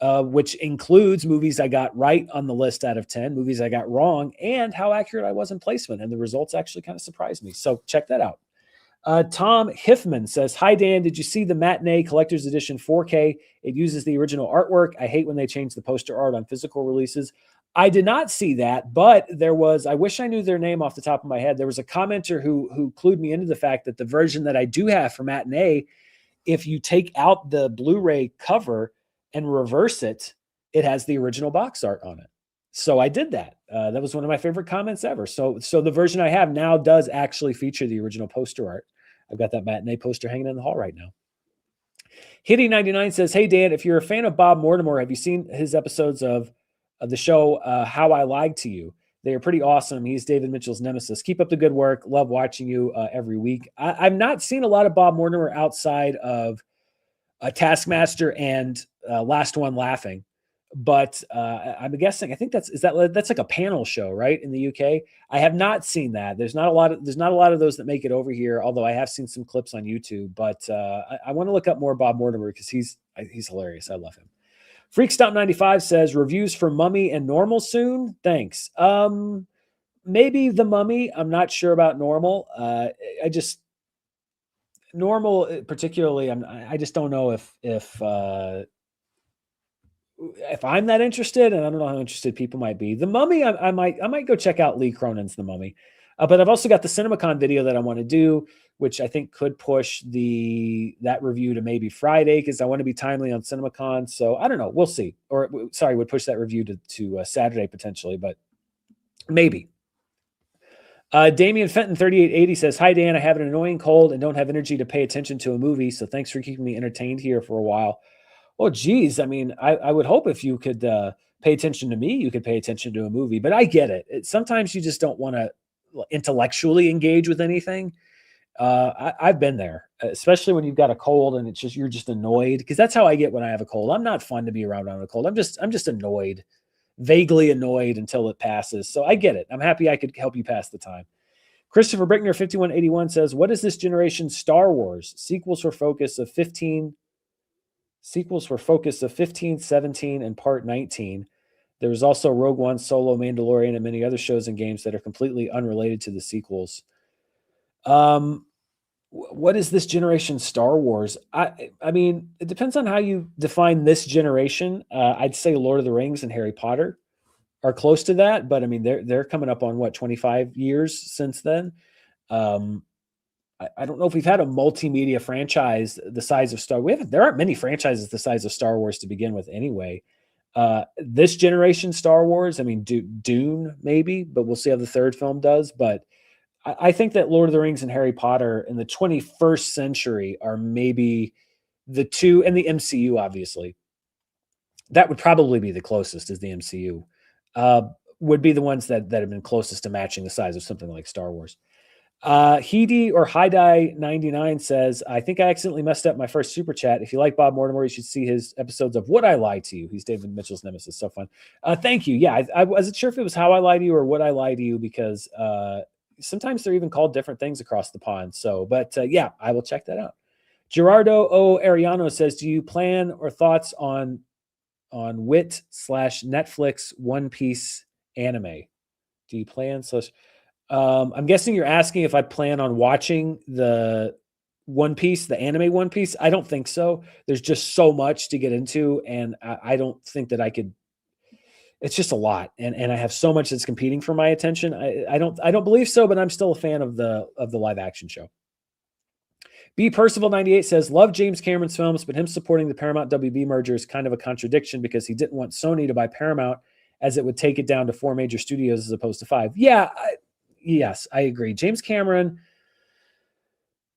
which includes movies I got right on the list out of 10, movies I got wrong, and how accurate I was in placement. And the results actually kind of surprised me. So check that out. Tom Hiffman says, "Hi, Dan. Did you see the Matinee Collector's Edition 4K? It uses the original artwork. I hate when they change the poster art on physical releases." I did not see that, but I wish I knew their name off the top of my head. There was a commenter who clued me into the fact that the version that I do have for Matinee, if you take out the Blu-ray cover and reverse it, it has the original box art on it. So I did that. That was one of my favorite comments ever. So the version I have now does actually feature the original poster art. I've got that Matinee poster hanging in the hall right now. Hitty99 says, "Hey, Dan, if you're a fan of Bob Mortimer, have you seen his episodes of the show How I Lied to You? They are pretty awesome. He's David Mitchell's nemesis. Keep up the good work. Love watching you every week." I've not seen a lot of Bob Mortimer outside of Taskmaster and Last One Laughing. But I'm guessing, I think that's like a panel show, right? In the UK. I have not seen that. There's not a lot of those that make it over here, although I have seen some clips on YouTube. But I want to look up more Bob Mortimer because he's hilarious. I love him. Freakstop95 says, "Reviews for Mummy and Normal soon? Thanks." Maybe The Mummy. I'm not sure about Normal. Normal particularly, I just don't know if I'm that interested, and I don't know how interested people might be. The Mummy, I might go check out Lee Cronin's The Mummy. But I've also got the CinemaCon video that I want to do, which I think could push that review to maybe Friday because I want to be timely on CinemaCon. So I don't know. We'll see. Or sorry, would push that review to Saturday potentially, but maybe. Damian Fenton 3880 says, "Hi, Dan. I have an annoying cold and don't have energy to pay attention to a movie. So thanks for keeping me entertained here for a while." Oh, geez. I mean, I would hope if you could pay attention to me, you could pay attention to a movie. But I get it. Sometimes you just don't want to intellectually engage with anything. I've been there, especially when you've got a cold and you're just annoyed, because that's how I get when I have a cold. I'm not fun to be around on a cold. I'm just annoyed, vaguely annoyed until it passes. So I get it. I'm happy I could help you pass the time. Christopher Brickner 5181 says, "What is this generation Star Wars? Sequels were focus of 15, 17, and part 19. There was also Rogue One, Solo, Mandalorian, and many other shows and games that are completely unrelated to the sequels." What is this generation Star Wars? I mean, it depends on how you define this generation. I'd say Lord of the Rings and Harry Potter are close to that, but I mean, they're coming up on 25 years since then. I don't know if we've had a multimedia franchise the size of Star Wars. There aren't many franchises the size of Star Wars to begin with anyway. This generation Star Wars, I mean, Dune maybe, but we'll see how the third film does. But I think that Lord of the Rings and Harry Potter in the 21st century are maybe the two, and the MCU, obviously. That would probably be the closest, is the MCU. Would be the ones that have been closest to matching the size of something like Star Wars. Hedy or Hidai 99 says, I think I accidentally messed up my first super chat. If you like Bob Mortimer, you should see his episodes of Would I Lie to You? He's David Mitchell's nemesis. So fun. Thank you. Yeah, I wasn't sure if it was How I Lie to You or Would I Lie to You, because sometimes they're even called different things across the pond. So, but yeah, I will check that out. Gerardo O. Ariano says, do you plan or thoughts on Wit/Netflix One Piece anime? Do you plan I'm guessing you're asking if I plan on watching the One Piece, the anime One Piece. I don't think so. There's just so much to get into, and I don't think that I could. It's just a lot, and I have so much that's competing for my attention. I don't believe so, but I'm still a fan of the live action show. B Percival 98 says, love James Cameron's films, but him supporting the Paramount WB merger is kind of a contradiction because he didn't want Sony to buy Paramount, as it would take it down to 4 major studios as opposed to 5. Yeah, yes, I agree. James Cameron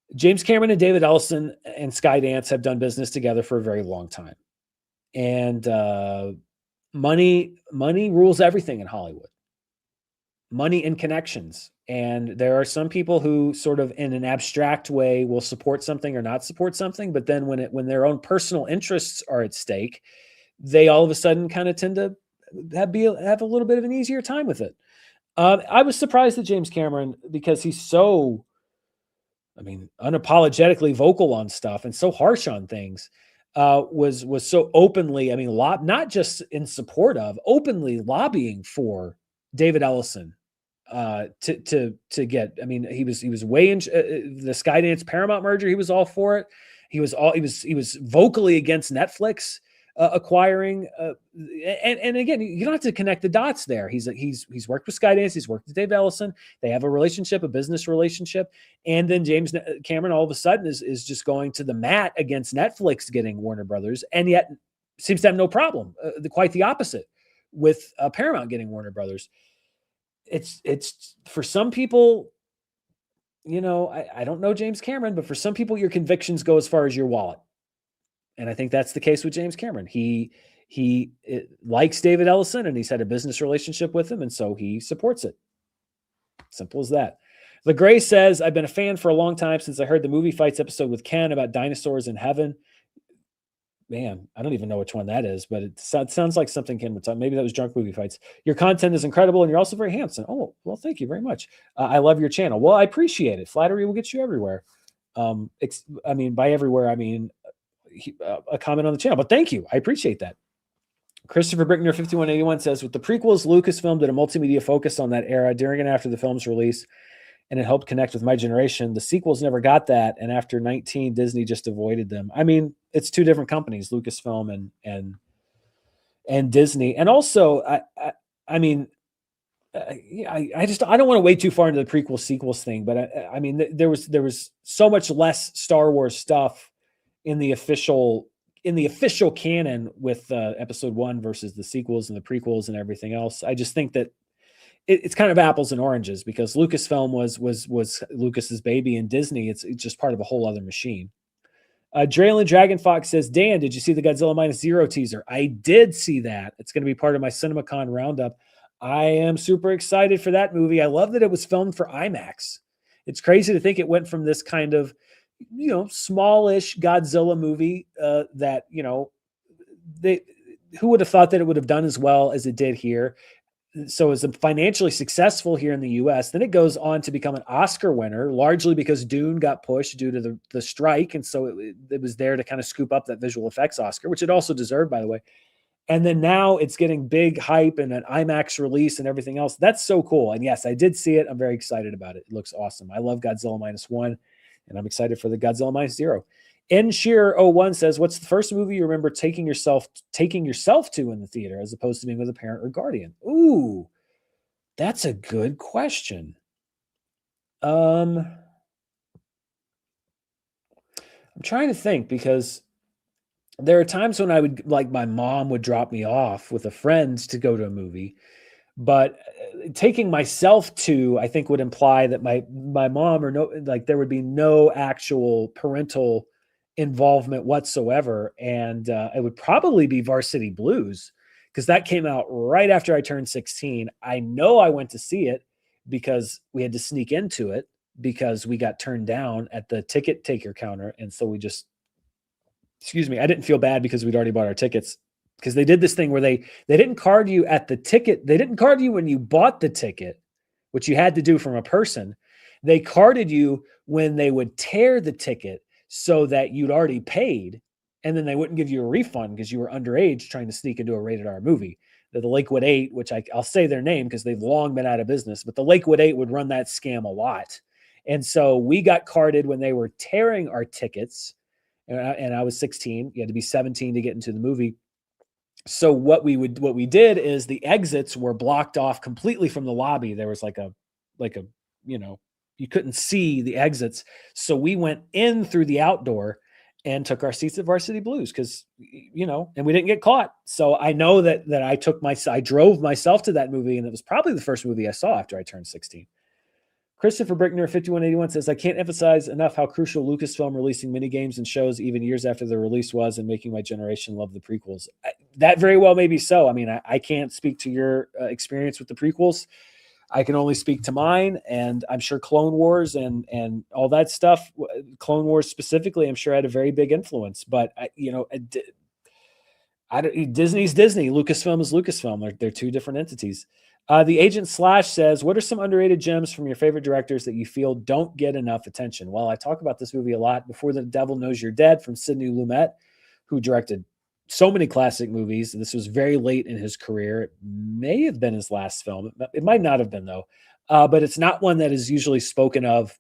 and David Ellison and Skydance have done business together for a very long time. And money rules everything in Hollywood. Money and connections. And there are some people who sort of in an abstract way will support something or not support something, but then when their own personal interests are at stake, they all of a sudden kind of tend to have a little bit of an easier time with it. I was surprised at James Cameron because he's so, unapologetically vocal on stuff and so harsh on things. Was so openly, not just in support of, openly lobbying for David Ellison to get. He was way in the Skydance Paramount merger. He was all for it. He was vocally against Netflix acquiring. And again, you don't have to connect the dots there. He's worked with Skydance. He's worked with Dave Ellison. They have a relationship, a business relationship. And then James Cameron all of a sudden is just going to the mat against Netflix getting Warner Brothers, and yet seems to have no problem. Quite the opposite with Paramount getting Warner Brothers. It's for some people, I don't know James Cameron, but for some people, your convictions go as far as your wallet. And I think that's the case with James Cameron. He likes David Ellison, and he's had a business relationship with him, and so he supports it. Simple as that. LeGray says, I've been a fan for a long time since I heard the Movie Fights episode with Ken about dinosaurs in heaven. Man, I don't even know which one that is, but it sounds like something Ken would talk. Maybe that was Drunk Movie Fights. Your content is incredible, and you're also very handsome. Oh, well, thank you very much. I love your channel. Well, I appreciate it. Flattery will get you everywhere. By everywhere, a comment on the channel, but thank you. I appreciate that. Christopher Brickner 5181 says, with the prequels, Lucasfilm did a multimedia focus on that era during and after the film's release, and it helped connect with my generation. The sequels never got that, and after 19, Disney just avoided them. It's two different companies, Lucasfilm and Disney. And also, I don't want to wade too far into the prequel sequels thing, but there was so much less Star Wars stuff in the official canon with episode 1 versus the sequels and the prequels and everything else. I just think that it's kind of apples and oranges, because Lucasfilm was Lucas's baby, and Disney, it's just part of a whole other machine. Draylen Dragon Fox says, Dan, did you see the Godzilla -0 teaser? I did see that. It's going to be part of my CinemaCon roundup. I am super excited for that movie. I love that it was filmed for IMAX. It's crazy to think it went from this kind of, smallish Godzilla movie that, who would have thought that it would have done as well as it did here? So it's financially successful here in the US. Then it goes on to become an Oscar winner, largely because Dune got pushed due to the strike. And so it was there to kind of scoop up that visual effects Oscar, which it also deserved, by the way. And then now it's getting big hype and an IMAX release and everything else. That's so cool. And yes, I did see it. I'm very excited about it. It looks awesome. I love Godzilla -1, and I'm excited for the Godzilla -0. N Sheer 01 says, what's the first movie you remember taking yourself to in the theater as opposed to being with a parent or guardian? Ooh, that's a good question. I'm trying to think, because there are times when my mom would drop me off with a friend to go to a movie, but taking myself to, I think, would imply that my mom there would be no actual parental involvement whatsoever. And it would probably be Varsity Blues, because that came out right after I turned 16. I know I went to see it because we had to sneak into it. because we got turned down at the ticket taker counter. And so we just, excuse me, I didn't feel bad because we'd already bought our tickets, because they did this thing where they didn't card you at the ticket. They didn't card you when you bought the ticket, which you had to do from a person. They carded you when they would tear the ticket so that you'd already paid, and then they wouldn't give you a refund because you were underage trying to sneak into a rated R movie. The Lakewood 8, which I'll say their name because they've long been out of business, but the Lakewood 8 would run that scam a lot. And so we got carded when they were tearing our tickets, and I was 16. You had to be 17 to get into the movie. So what we did is the exits were blocked off completely from the lobby. There was like a, you couldn't see the exits. So we went in through the outdoor and took our seats at Varsity Blues because, and we didn't get caught. So I know that I drove myself to that movie, and it was probably the first movie I saw after I turned 16. Christopher Brickner, 5181, says, I can't emphasize enough how crucial Lucasfilm releasing minigames and shows even years after the release was, and making my generation love the prequels. That very well may be so. I mean, I can't speak to your experience with the prequels. I can only speak to mine, and I'm sure Clone Wars and all that stuff, Clone Wars specifically, I'm sure had a very big influence. But Disney's Disney, Lucasfilm is Lucasfilm. They're two different entities. The Agent Slash says, what are some underrated gems from your favorite directors that you feel don't get enough attention? Well, I talk about this movie a lot. Before the Devil Knows You're Dead, from Sidney Lumet, who directed so many classic movies. This was very late in his career. It may have been his last film. It might not have been, though. But it's not one that is usually spoken of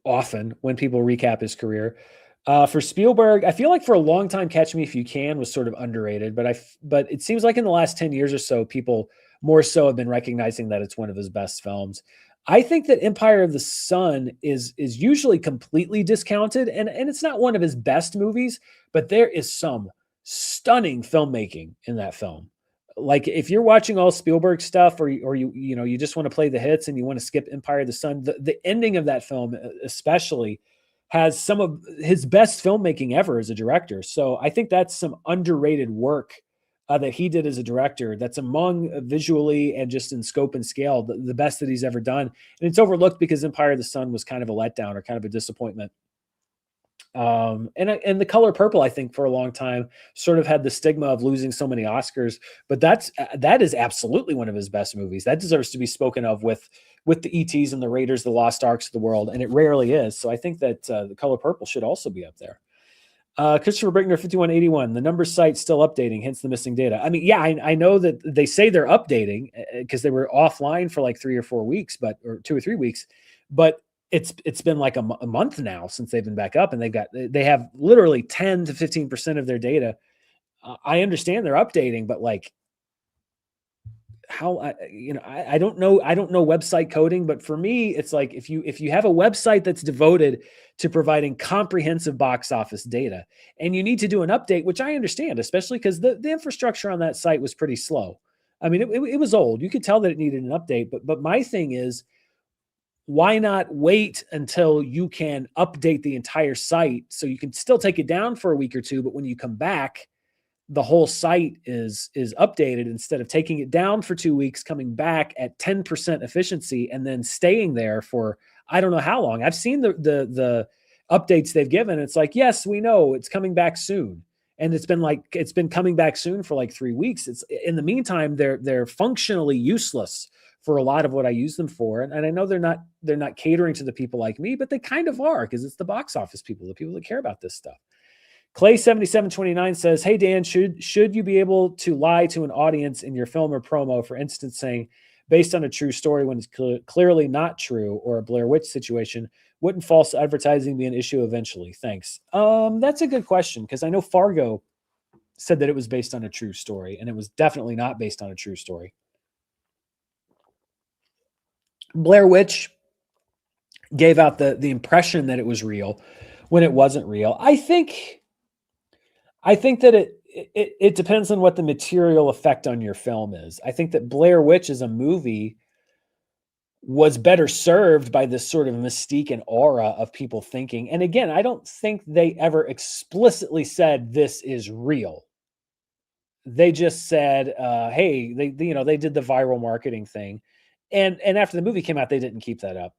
often when people recap his career. For Spielberg, I feel like for a long time, Catch Me If You Can was sort of underrated, but it seems like in the last 10 years or so, people more so have been recognizing that it's one of his best films. I think that Empire of the Sun is usually completely discounted, and it's not one of his best movies, but there is some stunning filmmaking in that film. Like, if you're watching all Spielberg stuff, or you just want to play the hits and you want to skip Empire of the Sun, the ending of that film especially has some of his best filmmaking ever as a director. So I think that's some underrated work that he did as a director. That's among visually and just in scope and scale, the best that he's ever done. And it's overlooked because Empire of the Sun was kind of a letdown or kind of a disappointment. And The Color Purple, I think for a long time sort of had the stigma of losing so many Oscars, but that is absolutely one of his best movies. That deserves to be spoken of with the ETs and the Raiders, the Lost Arks of the world, and it rarely is. So I think that The Color Purple should also be up there. Christopher Brickner, 5181, the number site's still updating, hence the missing data. I mean, yeah, I know that they say they're updating because they were offline for like 3 or 4 weeks, or 2 or 3 weeks, but it's been like a month now since they've been back up, and they have literally 10 to 15% of their data. I understand they're updating, but like, how I don't know website coding, but for me it's like, if you have a website that's devoted to providing comprehensive box office data, and you need to do an update, which I understand, especially because the infrastructure on that site was pretty slow. I mean, it was old. You could tell that it needed an update, but my thing is, why not wait until you can update the entire site so you can still take it down for a week or two, but when you come back, the whole site is updated, instead of taking it down for 2 weeks, coming back at 10% efficiency, and then staying there for I don't know how long. I've seen the updates they've given. It's like, yes, we know it's coming back soon. And it's been coming back soon for like 3 weeks. It's in the meantime, they're functionally useless for a lot of what I use them for. And I know they're not catering to the people like me, but they kind of are, because it's the box office people, the people that care about this stuff. Clay7729 says, hey, Dan, should you be able to lie to an audience in your film or promo, for instance, saying based on a true story when it's clearly not true, or a Blair Witch situation? Wouldn't false advertising be an issue eventually? Thanks. That's a good question, because I know Fargo said that it was based on a true story, and it was definitely not based on a true story. Blair Witch gave out the impression that it was real when it wasn't real. I think that it depends on what the material effect on your film is. I think that Blair Witch as a movie was better served by this sort of mystique and aura of people thinking. And again, I don't think they ever explicitly said this is real. They just said, hey, they did the viral marketing thing. And after the movie came out, they didn't keep that up.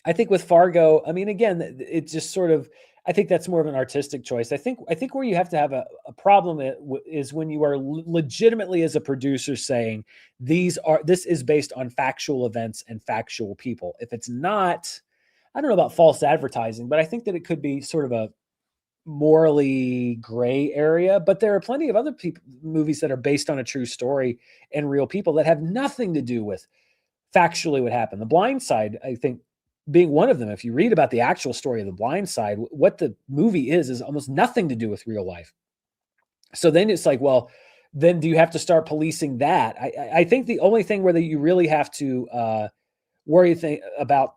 I think with Fargo, I mean, again, it just sort of, I think that's more of an artistic choice. I think where you have to have a problem is when you are legitimately as a producer saying this is based on factual events and factual people. If it's not, I don't know about false advertising, but I think that it could be sort of a morally gray area. But there are plenty of other movies that are based on a true story and real people that have nothing to do with factually what happened. The Blind Side, I think, being one of them. If you read about the actual story of The Blind Side, what the movie is almost nothing to do with real life. So then it's like, well, then do you have to start policing that? I think the only thing where you really have to worry about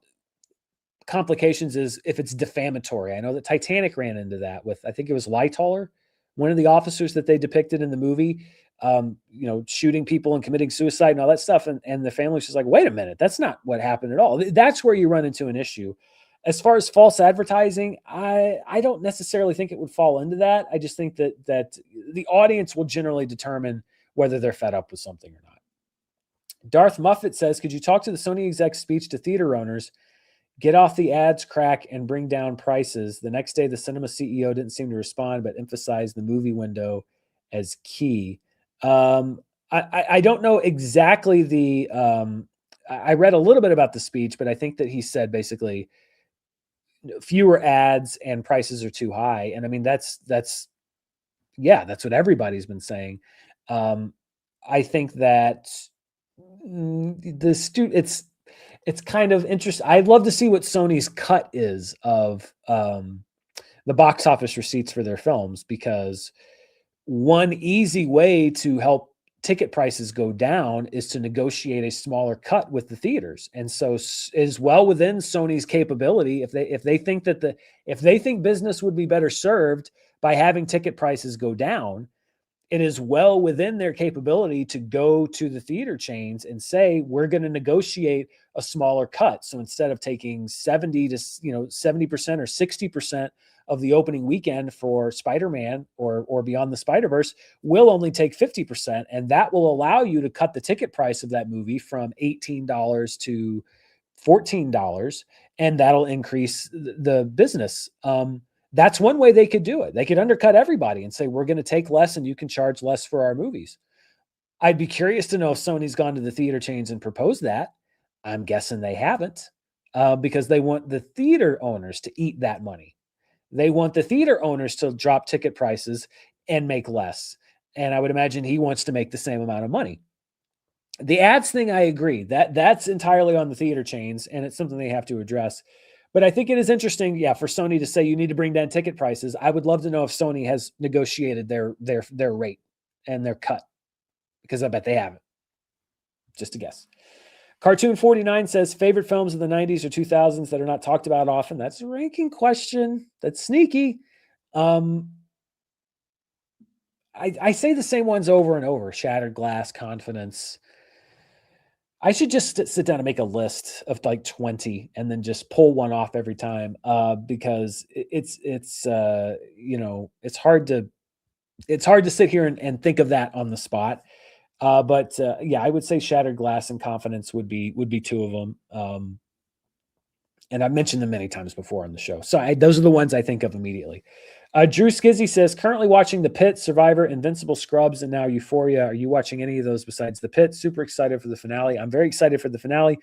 complications is if it's defamatory. I know that Titanic ran into that with, I think it was Lightoller, one of the officers that they depicted in the movie, shooting people and committing suicide and all that stuff. And the family's just like, wait a minute, that's not what happened at all. That's where you run into an issue. As far as false advertising, I don't necessarily think it would fall into that. I just think that the audience will generally determine whether they're fed up with something or not. Darth Muffet says, could you talk to the Sony exec speech to theater owners? Get off the ads crack and bring down prices. The next day, the cinema CEO didn't seem to respond, but emphasized the movie window as key. I don't know exactly I read a little bit about the speech, but I think that he said basically fewer ads and prices are too high. And I mean, that's what everybody's been saying. I think that it's kind of interesting. I'd love to see what Sony's cut is of the box office receipts for their films, because one easy way to help ticket prices go down is to negotiate a smaller cut with the theaters. And so is well within Sony's capability. If they think business would be better served by having ticket prices go down, it is well within their capability to go to the theater chains and say, we're going to negotiate a smaller cut. So instead of taking 70% or 60% of the opening weekend for Spider-Man or Beyond the Spider-Verse, we'll only take 50%. And that will allow you to cut the ticket price of that movie from $18 to $14. And that'll increase the business. That's one way they could do it. They could undercut everybody and say, we're going to take less and you can charge less for our movies. I'd be curious to know if Sony's gone to the theater chains and proposed that. I'm guessing they haven't, because they want the theater owners to eat that money. They want the theater owners to drop ticket prices and make less. And I would imagine he wants to make the same amount of money. The ads thing, I agree. That's entirely on the theater chains, and it's something they have to address. But I think it is interesting, for Sony to say you need to bring down ticket prices. I would love to know if Sony has negotiated their rate and their cut, because I bet they haven't. Just a guess. Cartoon 49 says, favorite films of the 90s or 2000s that are not talked about often. That's a ranking question. That's sneaky. I say the same ones over and over. Shattered Glass, Confidence. I should just sit down and make a list of like 20 and then just pull one off every time, because it's hard to sit here and think of that on the spot. But I would say Shattered Glass and Confidence would be two of them. And I've mentioned them many times before on the show. So those are the ones I think of immediately. Drew Skizzy says, currently watching The Pit, Survivor, Invincible, Scrubs, and now Euphoria. Are you watching any of those besides The Pit? Super excited for the finale. I'm very excited for the finale.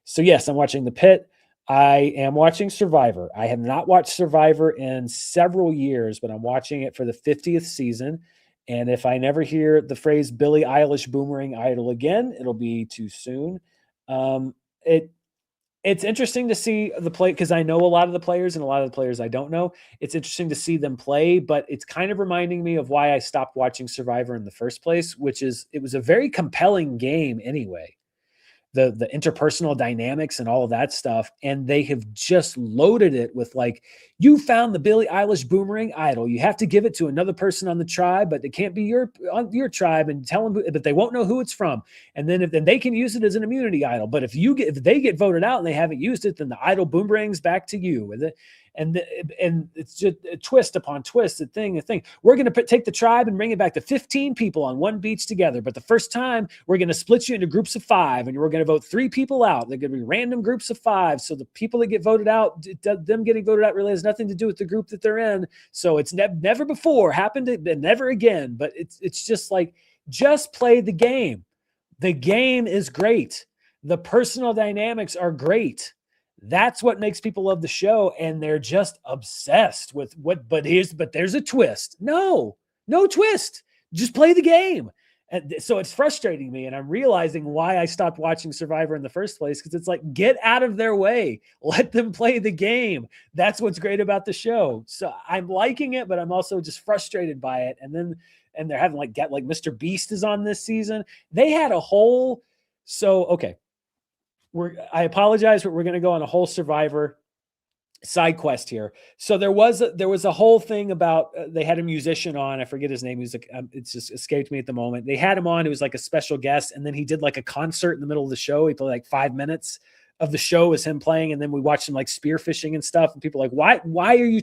So yes, I'm watching The Pit. I am watching Survivor. I have not watched Survivor in several years, but I'm watching it for the 50th season. And if I never hear the phrase Billie Eilish boomerang idol again, it'll be too soon. It's interesting to see the play, because I know a lot of the players and a lot of the players I don't know. It's interesting to see them play, but it's kind of reminding me of why I stopped watching Survivor in the first place, which is it was a very compelling game anyway. The interpersonal dynamics and all of that stuff. And they have just loaded it with like, you found the Billie Eilish boomerang idol. You have to give it to another person on the tribe, but it can't be on your tribe, and tell them, but they won't know who it's from. And then then they can use it as an immunity idol. But if they get voted out and they haven't used it, then the idol boomerangs back to you. and it's just a twist upon twist, a thing. We're going to take the tribe and bring it back to 15 people on one beach together. But the first time, we're going to split you into groups of 5, and we're going to vote 3 people out. They're going to be random groups of 5. So the people that get voted out, them getting voted out really has nothing to do with the group that they're in. So it's never before happened, and never again. But it's just like, just play the game. The game is great. The personal dynamics are great. That's what makes people love the show, and they're just obsessed with what. But there's a twist. No twist. Just play the game. And so it's frustrating me, and I'm realizing why I stopped watching Survivor in the first place, because it's like, get out of their way. Let them play the game. That's what's great about the show. So I'm liking it, but I'm also just frustrated by it. And they're having like Mr. Beast is on this season. They had a whole. So okay. I apologize, but we're going to go on a whole Survivor side quest here. So there was a whole thing about they had a musician on. I forget his name. It's just escaped me at the moment. They had him on. It was like a special guest, and then he did like a concert in the middle of the show. He played like 5 minutes of the show was him playing, and then we watched him like spearfishing and stuff. And people are like, why are you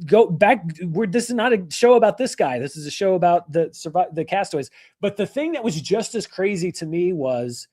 go back? This is not a show about this guy. This is a show about the castaways. But the thing that was just as crazy to me was,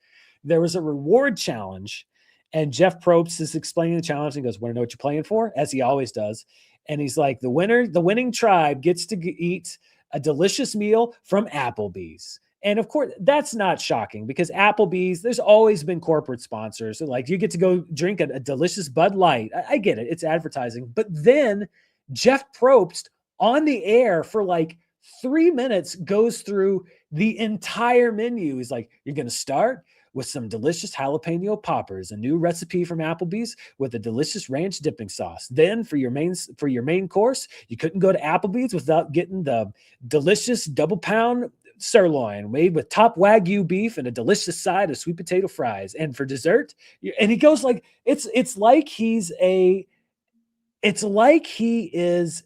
there was a reward challenge, and Jeff Probst is explaining the challenge, and he goes, "Want to know what you're playing for?" As he always does. And he's like, the winning tribe gets to eat a delicious meal from Applebee's. And of course, that's not shocking, because Applebee's, there's always been corporate sponsors. So like, you get to go drink a delicious Bud Light. I get it. It's advertising. But then Jeff Probst on the air for like 3 minutes goes through the entire menu. He's like, you're going to start with some delicious jalapeno poppers, a new recipe from Applebee's with a delicious ranch dipping sauce. Then for your main course, you couldn't go to Applebee's without getting the delicious double pound sirloin made with top Wagyu beef and a delicious side of sweet potato fries. And for dessert, and he goes like, it's like he is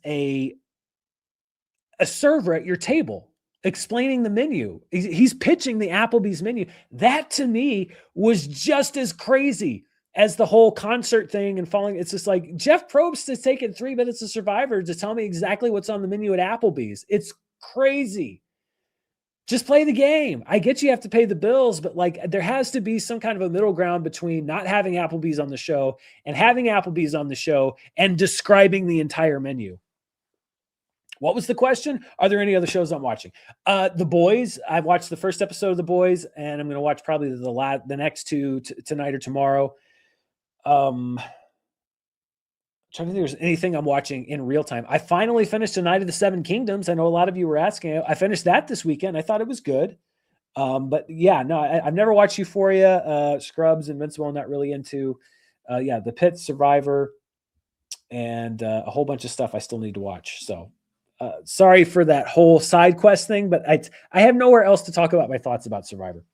a server at your table, explaining the menu. He's pitching the Applebee's menu. That to me was just as crazy as the whole concert thing and falling. It's just like, Jeff Probst has taken 3 minutes of Survivor to tell me exactly what's on the menu at Applebee's. It's crazy. Just play the game. I get you have to pay the bills, but like, there has to be some kind of a middle ground between not having Applebee's on the show and having Applebee's on the show and describing the entire menu. What was the question? Are there any other shows I'm watching? The Boys. I've watched the first episode of The Boys, and I'm going to watch probably the next 2 tonight or tomorrow. Trying to think if there's anything I'm watching in real time. I finally finished A Night of the Seven Kingdoms. I know a lot of you were asking. I finished that this weekend. I thought it was good. But yeah, no, I've never watched Euphoria, Scrubs, Invincible. I'm not really into. The Pit, Survivor, and a whole bunch of stuff I still need to watch. So. Sorry for that whole side quest thing, but I have nowhere else to talk about my thoughts about Survivor.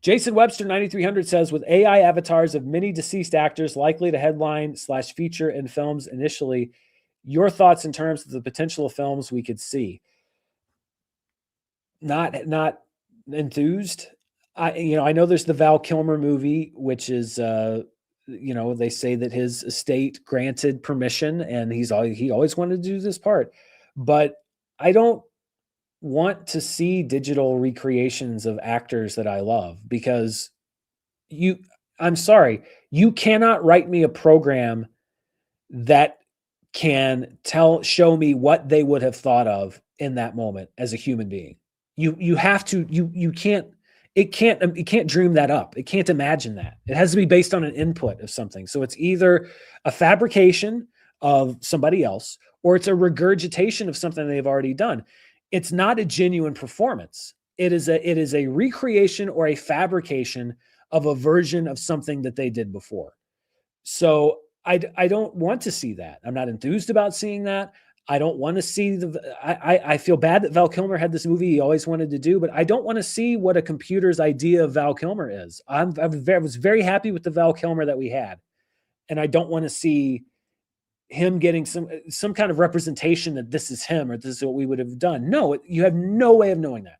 Jason Webster 9300 says, with AI avatars of many deceased actors likely to headline/feature in films initially, your thoughts in terms of the potential of films we could see? Not enthused. I know there's the Val Kilmer movie, which is they say that his estate granted permission, and he always wanted to do this part. But I don't want to see digital recreations of actors that I love, because I'm sorry, you cannot write me a program that can show me what they would have thought of in that moment as a human being. You have to, you can't. It can't dream that up. It can't imagine that. It has to be based on an input of something. So it's either a fabrication of somebody else, or it's a regurgitation of something they've already done. It's not a genuine performance. It is a recreation or a fabrication of a version of something that they did before. So I don't want to see that. I'm not enthused about seeing that. I don't want to see I feel bad that Val Kilmer had this movie he always wanted to do, but I don't want to see what a computer's idea of Val Kilmer is. I was very happy with the Val Kilmer that we had, and I don't want to see him getting some kind of representation that this is him or this is what we would have done. No, you have no way of knowing that.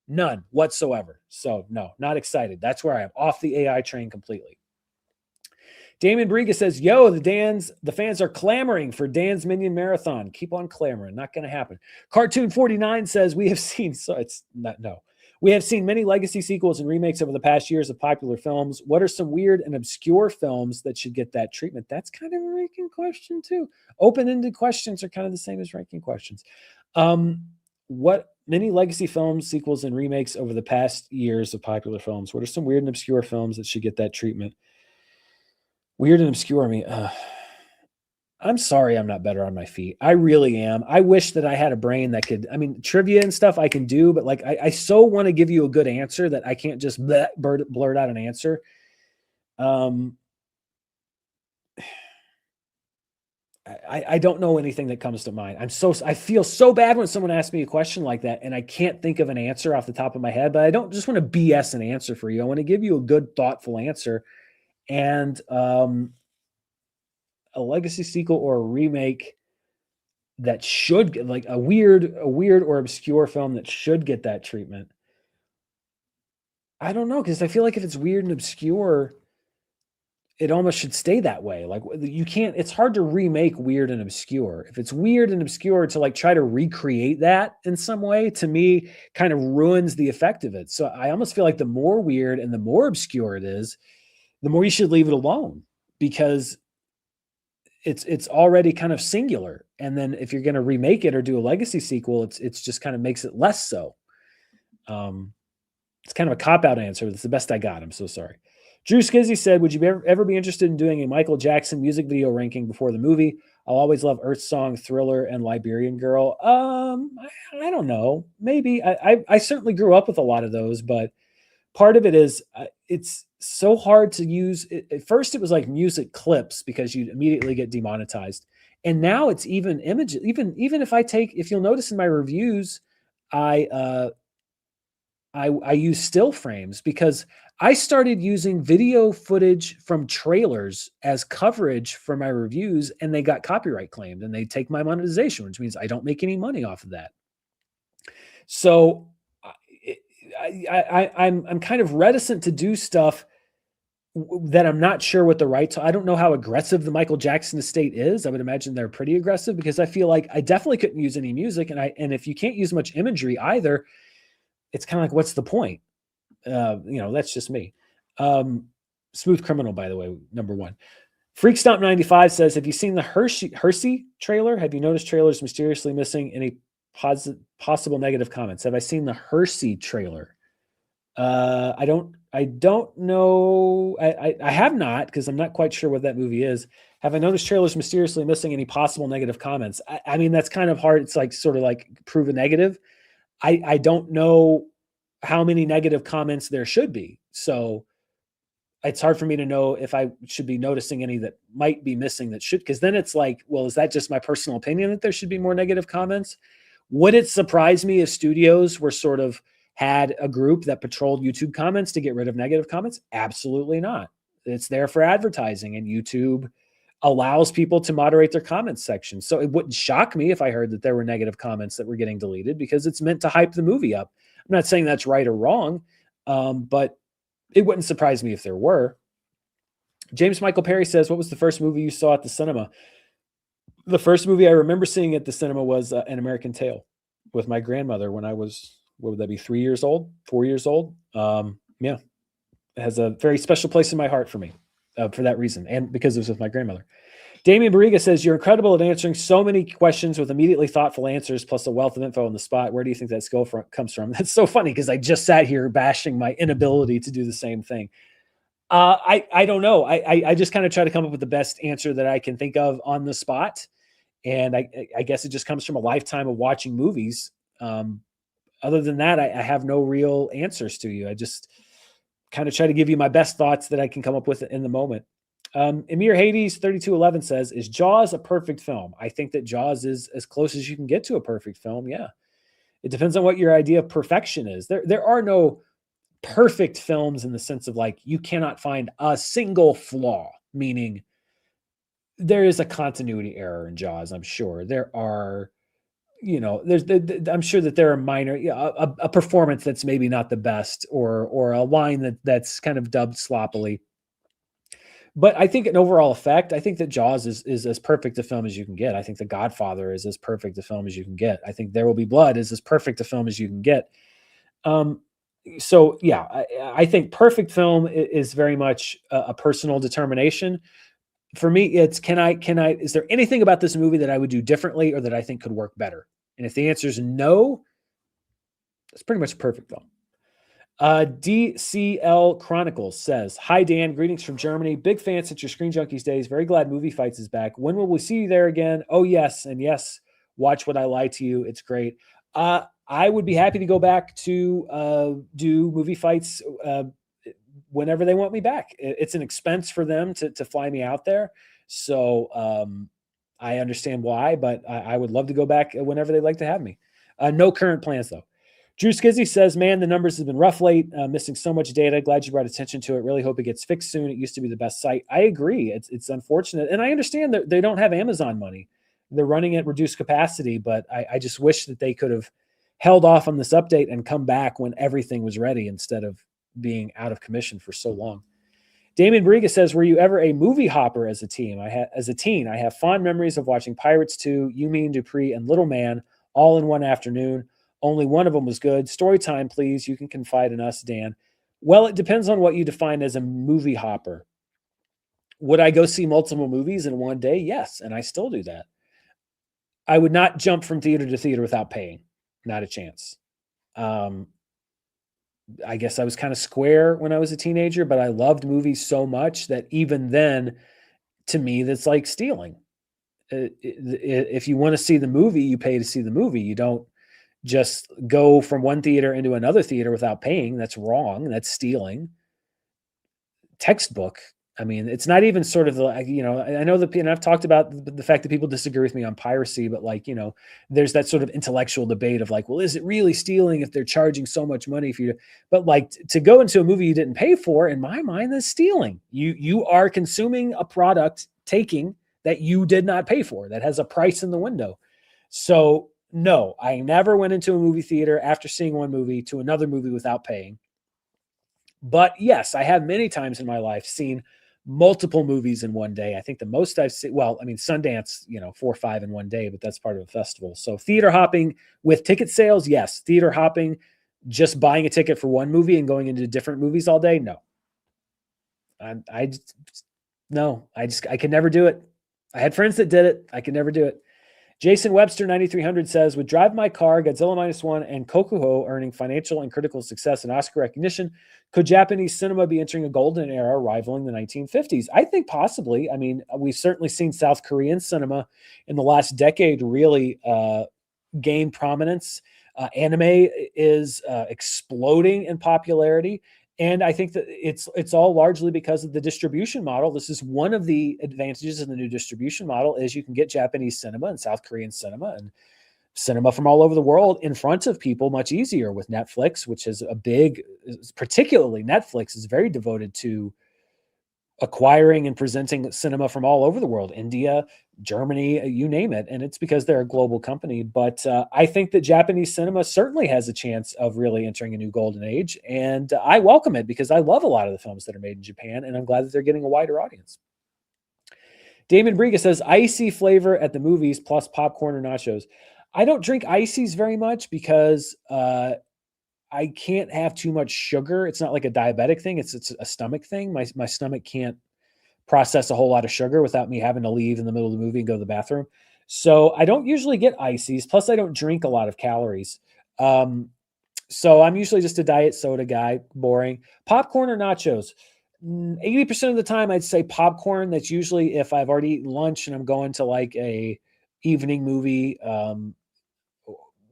None whatsoever. So no, not excited. That's where I am, off the AI train completely. Damon Briga says, yo, the fans are clamoring for Dan's Minion Marathon. Keep on clamoring. Not going to happen. Cartoon 49 says, we have seen, so it's not, no. We have seen many legacy sequels and remakes over the past years of popular films. What are some weird and obscure films that should get that treatment? That's kind of a ranking question too. Open-ended questions are kind of the same as ranking questions. What many legacy films, sequels, and remakes over the past years of popular films? What are some weird and obscure films that should get that treatment? Weird and obscure me. I'm sorry I'm not better on my feet. I really am. I wish that I had a brain that could, I mean, trivia and stuff I can do, but like I so want to give you a good answer that I can't just blurt out an answer. I don't know anything that comes to mind. I feel so bad when someone asks me a question like that and I can't think of an answer off the top of my head, but I don't just want to BS an answer for you. I want to give you a good, thoughtful answer. And a legacy sequel or a remake that should get like a weird or obscure film that should get that treatment. I don't know, because I feel like if it's weird and obscure, it almost should stay that way. Like you can't, it's hard to remake weird and obscure. If it's weird and obscure to like try to recreate that in some way, to me, kind of ruins the effect of it. So I almost feel like the more weird and the more obscure it is, the more you should leave it alone, because it's already kind of singular. And then if you're going to remake it or do a legacy sequel, it's just kind of makes it less so. It's kind of a cop-out answer. That's the best I got. I'm so sorry. Drew Skizzy said, would you ever be interested in doing a Michael Jackson music video ranking before the movie? I'll always love Earth Song, Thriller, and Liberian Girl. I don't know. Maybe. I certainly grew up with a lot of those, but part of it is it's so hard to use. At first, it was like music clips because you'd immediately get demonetized. And now it's even images. Even if you'll notice in my reviews, I use still frames because I started using video footage from trailers as coverage for my reviews, and they got copyright claimed, and they take my monetization, which means I don't make any money off of that. So I'm kind of reticent to do stuff that I'm not sure what the rights. I don't know how aggressive the Michael Jackson estate is. I would imagine they're pretty aggressive, because I feel like I definitely couldn't use any music, and if you can't use much imagery either, it's kind of like, what's the point? That's just me. Smooth Criminal, by the way, number one. Freak Stomp 95 says, have you seen the Hersey trailer? Have you noticed trailers mysteriously missing any possible negative comments? Have I seen the Hersey trailer? I don't know. I have not, because I'm not quite sure what that movie is. Have I noticed trailers mysteriously missing any possible negative comments? I mean, that's kind of hard. It's like sort of like prove a negative. I don't know how many negative comments there should be. So it's hard for me to know if I should be noticing any that might be missing that should, because then it's like, well, is that just my personal opinion that there should be more negative comments? Would it surprise me if studios were sort of had a group that patrolled YouTube comments to get rid of negative comments? Absolutely not. It's there for advertising, and YouTube allows people to moderate their comments section. So it wouldn't shock me if I heard that there were negative comments that were getting deleted, because it's meant to hype the movie up. I'm not saying that's right or wrong, but it wouldn't surprise me if there were. James Michael Perry says, what was the first movie you saw at the cinema? The first movie I remember seeing at the cinema was An American Tail with my grandmother when I was, what would that be, 3 years old, 4 years old? Yeah, it has a very special place in my heart for me for that reason, and because it was with my grandmother. Damian Barriga says, you're incredible at answering so many questions with immediately thoughtful answers, plus a wealth of info on the spot. Where do you think that skill comes from? That's so funny, because I just sat here bashing my inability to do the same thing. I don't know. I just kind of try to come up with the best answer that I can think of on the spot. And I guess it just comes from a lifetime of watching movies. Other than that, I have no real answers to you. I just kind of try to give you my best thoughts that I can come up with in the moment. Emir Hades 3211 says, is Jaws a perfect film? I think that Jaws is as close as you can get to a perfect film. Yeah. It depends on what your idea of perfection is. There are no perfect films in the sense of like, you cannot find a single flaw, meaning there is a continuity error in Jaws. I'm sure there are, I'm sure that there are minor, a performance that's maybe not the best, or a line that's kind of dubbed sloppily. But I think an overall effect, I think that Jaws is as perfect a film as you can get. I think The Godfather is as perfect a film as you can get. I think There Will Be Blood is as perfect a film as you can get. Um, so yeah, I think perfect film is very much a personal determination. For me, it's is there anything about this movie that I would do differently or that I think could work better? And if the answer is no, it's pretty much a perfect film. DCL Chronicles says, "Hi Dan, greetings from Germany. Big fan since your Screen Junkies days. Very glad Movie Fights is back. When will we see you there again? Oh yes, and yes, watch What I Lie to You. It's great. I would be happy to go back to do Movie Fights whenever they want me back. It's an expense for them to fly me out there, so I understand why, but I would love to go back whenever they'd like to have me. No current plans though." Drew Skizzy says, "Man, the numbers have been rough late, missing so much data. Glad you brought attention to it. Really hope it gets fixed soon. It used to be the best site." I agree. It's unfortunate. And I understand that they don't have Amazon money. They're running at reduced capacity, but I just wish that they could have held off on this update and come back when everything was ready instead of being out of commission for so long. Damien Briga says, "Were you ever a movie hopper as a teen? As a teen, I have fond memories of watching Pirates 2, You Mean Dupree, and Little Man all in one afternoon. Only one of them was good. Story time, please. You can confide in us, Dan." Well, it depends on what you define as a movie hopper. Would I go see multiple movies in one day? Yes, and I still do that. I would not jump from theater to theater without paying. Not a chance. I guess I was kind of square when I was a teenager, but I loved movies so much that even then, to me, that's like stealing. If you want to see the movie, you pay to see the movie. You don't just go from one theater into another theater without paying. That's wrong. That's stealing. Textbook. I mean, it's not even sort of like, I know that, and I've talked about the fact that people disagree with me on piracy, but like, there's that sort of intellectual debate of like, well, is it really stealing if they're charging so much money for you? But like to go into a movie you didn't pay for, in my mind, that's stealing. You are consuming a product taking that you did not pay for, that has a price in the window. So no, I never went into a movie theater after seeing one movie to another movie without paying. But yes, I have many times in my life seen multiple movies in one day. I think the most I've seen, well, I mean, Sundance, 4 or 5 in one day, but that's part of a festival. So theater hopping with ticket sales, yes. Theater hopping, just buying a ticket for one movie and going into different movies all day, no. I could never do it. I had friends that did it. I could never do it. Jason Webster 9300 says, "With Drive My Car, Godzilla -1, and Kokuho earning financial and critical success and Oscar recognition, could Japanese cinema be entering a golden era rivaling the 1950s? I think possibly. I mean, we've certainly seen South Korean cinema in the last decade really gain prominence. Anime is exploding in popularity. And I think that it's all largely because of the distribution model. This is one of the advantages in the new distribution model is you can get Japanese cinema and South Korean cinema and cinema from all over the world in front of people much easier with Netflix, which is particularly Netflix is very devoted to acquiring and presenting cinema from all over the world, India, Germany, you name it. And it's because they're a global company. But I think that Japanese cinema certainly has a chance of really entering a new golden age. And I welcome it because I love a lot of the films that are made in Japan. And I'm glad that they're getting a wider audience. Damon Briga says, "Icy flavor at the movies plus popcorn or nachos." I don't drink ices very much because I can't have too much sugar. It's not like a diabetic thing. It's a stomach thing. My stomach can't process a whole lot of sugar without me having to leave in the middle of the movie and go to the bathroom. So I don't usually get ices. Plus, I don't drink a lot of calories. So I'm usually just a diet soda guy, boring. Popcorn or nachos? 80% of the time, I'd say popcorn. That's usually if I've already eaten lunch and I'm going to like a evening movie.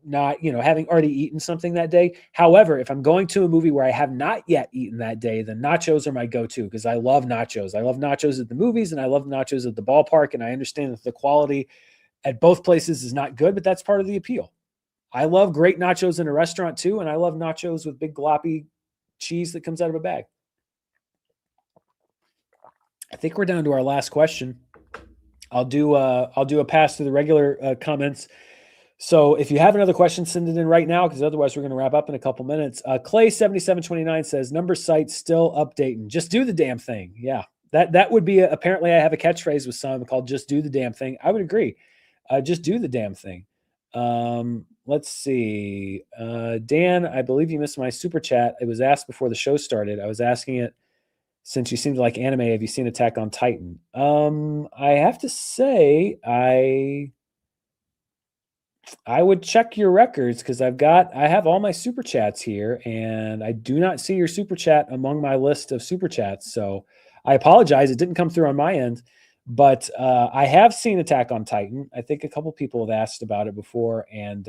Not, having already eaten something that day. However, if I'm going to a movie where I have not yet eaten that day, then nachos are my go-to because I love nachos. I love nachos at the movies and I love nachos at the ballpark. And I understand that the quality at both places is not good, but that's part of the appeal. I love great nachos in a restaurant too. And I love nachos with big gloppy cheese that comes out of a bag. I think we're down to our last question. I'll do a pass through the regular comments. So if you have another question, send it in right now because otherwise we're going to wrap up in a couple minutes. Clay7729 says, "Number site still updating. Just do the damn thing." Yeah, That would be apparently I have a catchphrase with some called "Just do the damn thing." I would agree. Just do the damn thing. Let's see. Dan, I believe you missed my super chat. It was asked before the show started. I was asking it since you seem to like anime. Have you seen Attack on Titan? I have to say, I would check your records because I have all my super chats here, and I do not see your super chat among my list of super chats. So I apologize. It didn't come through on my end, but I have seen Attack on Titan. I think a couple people have asked about it before, and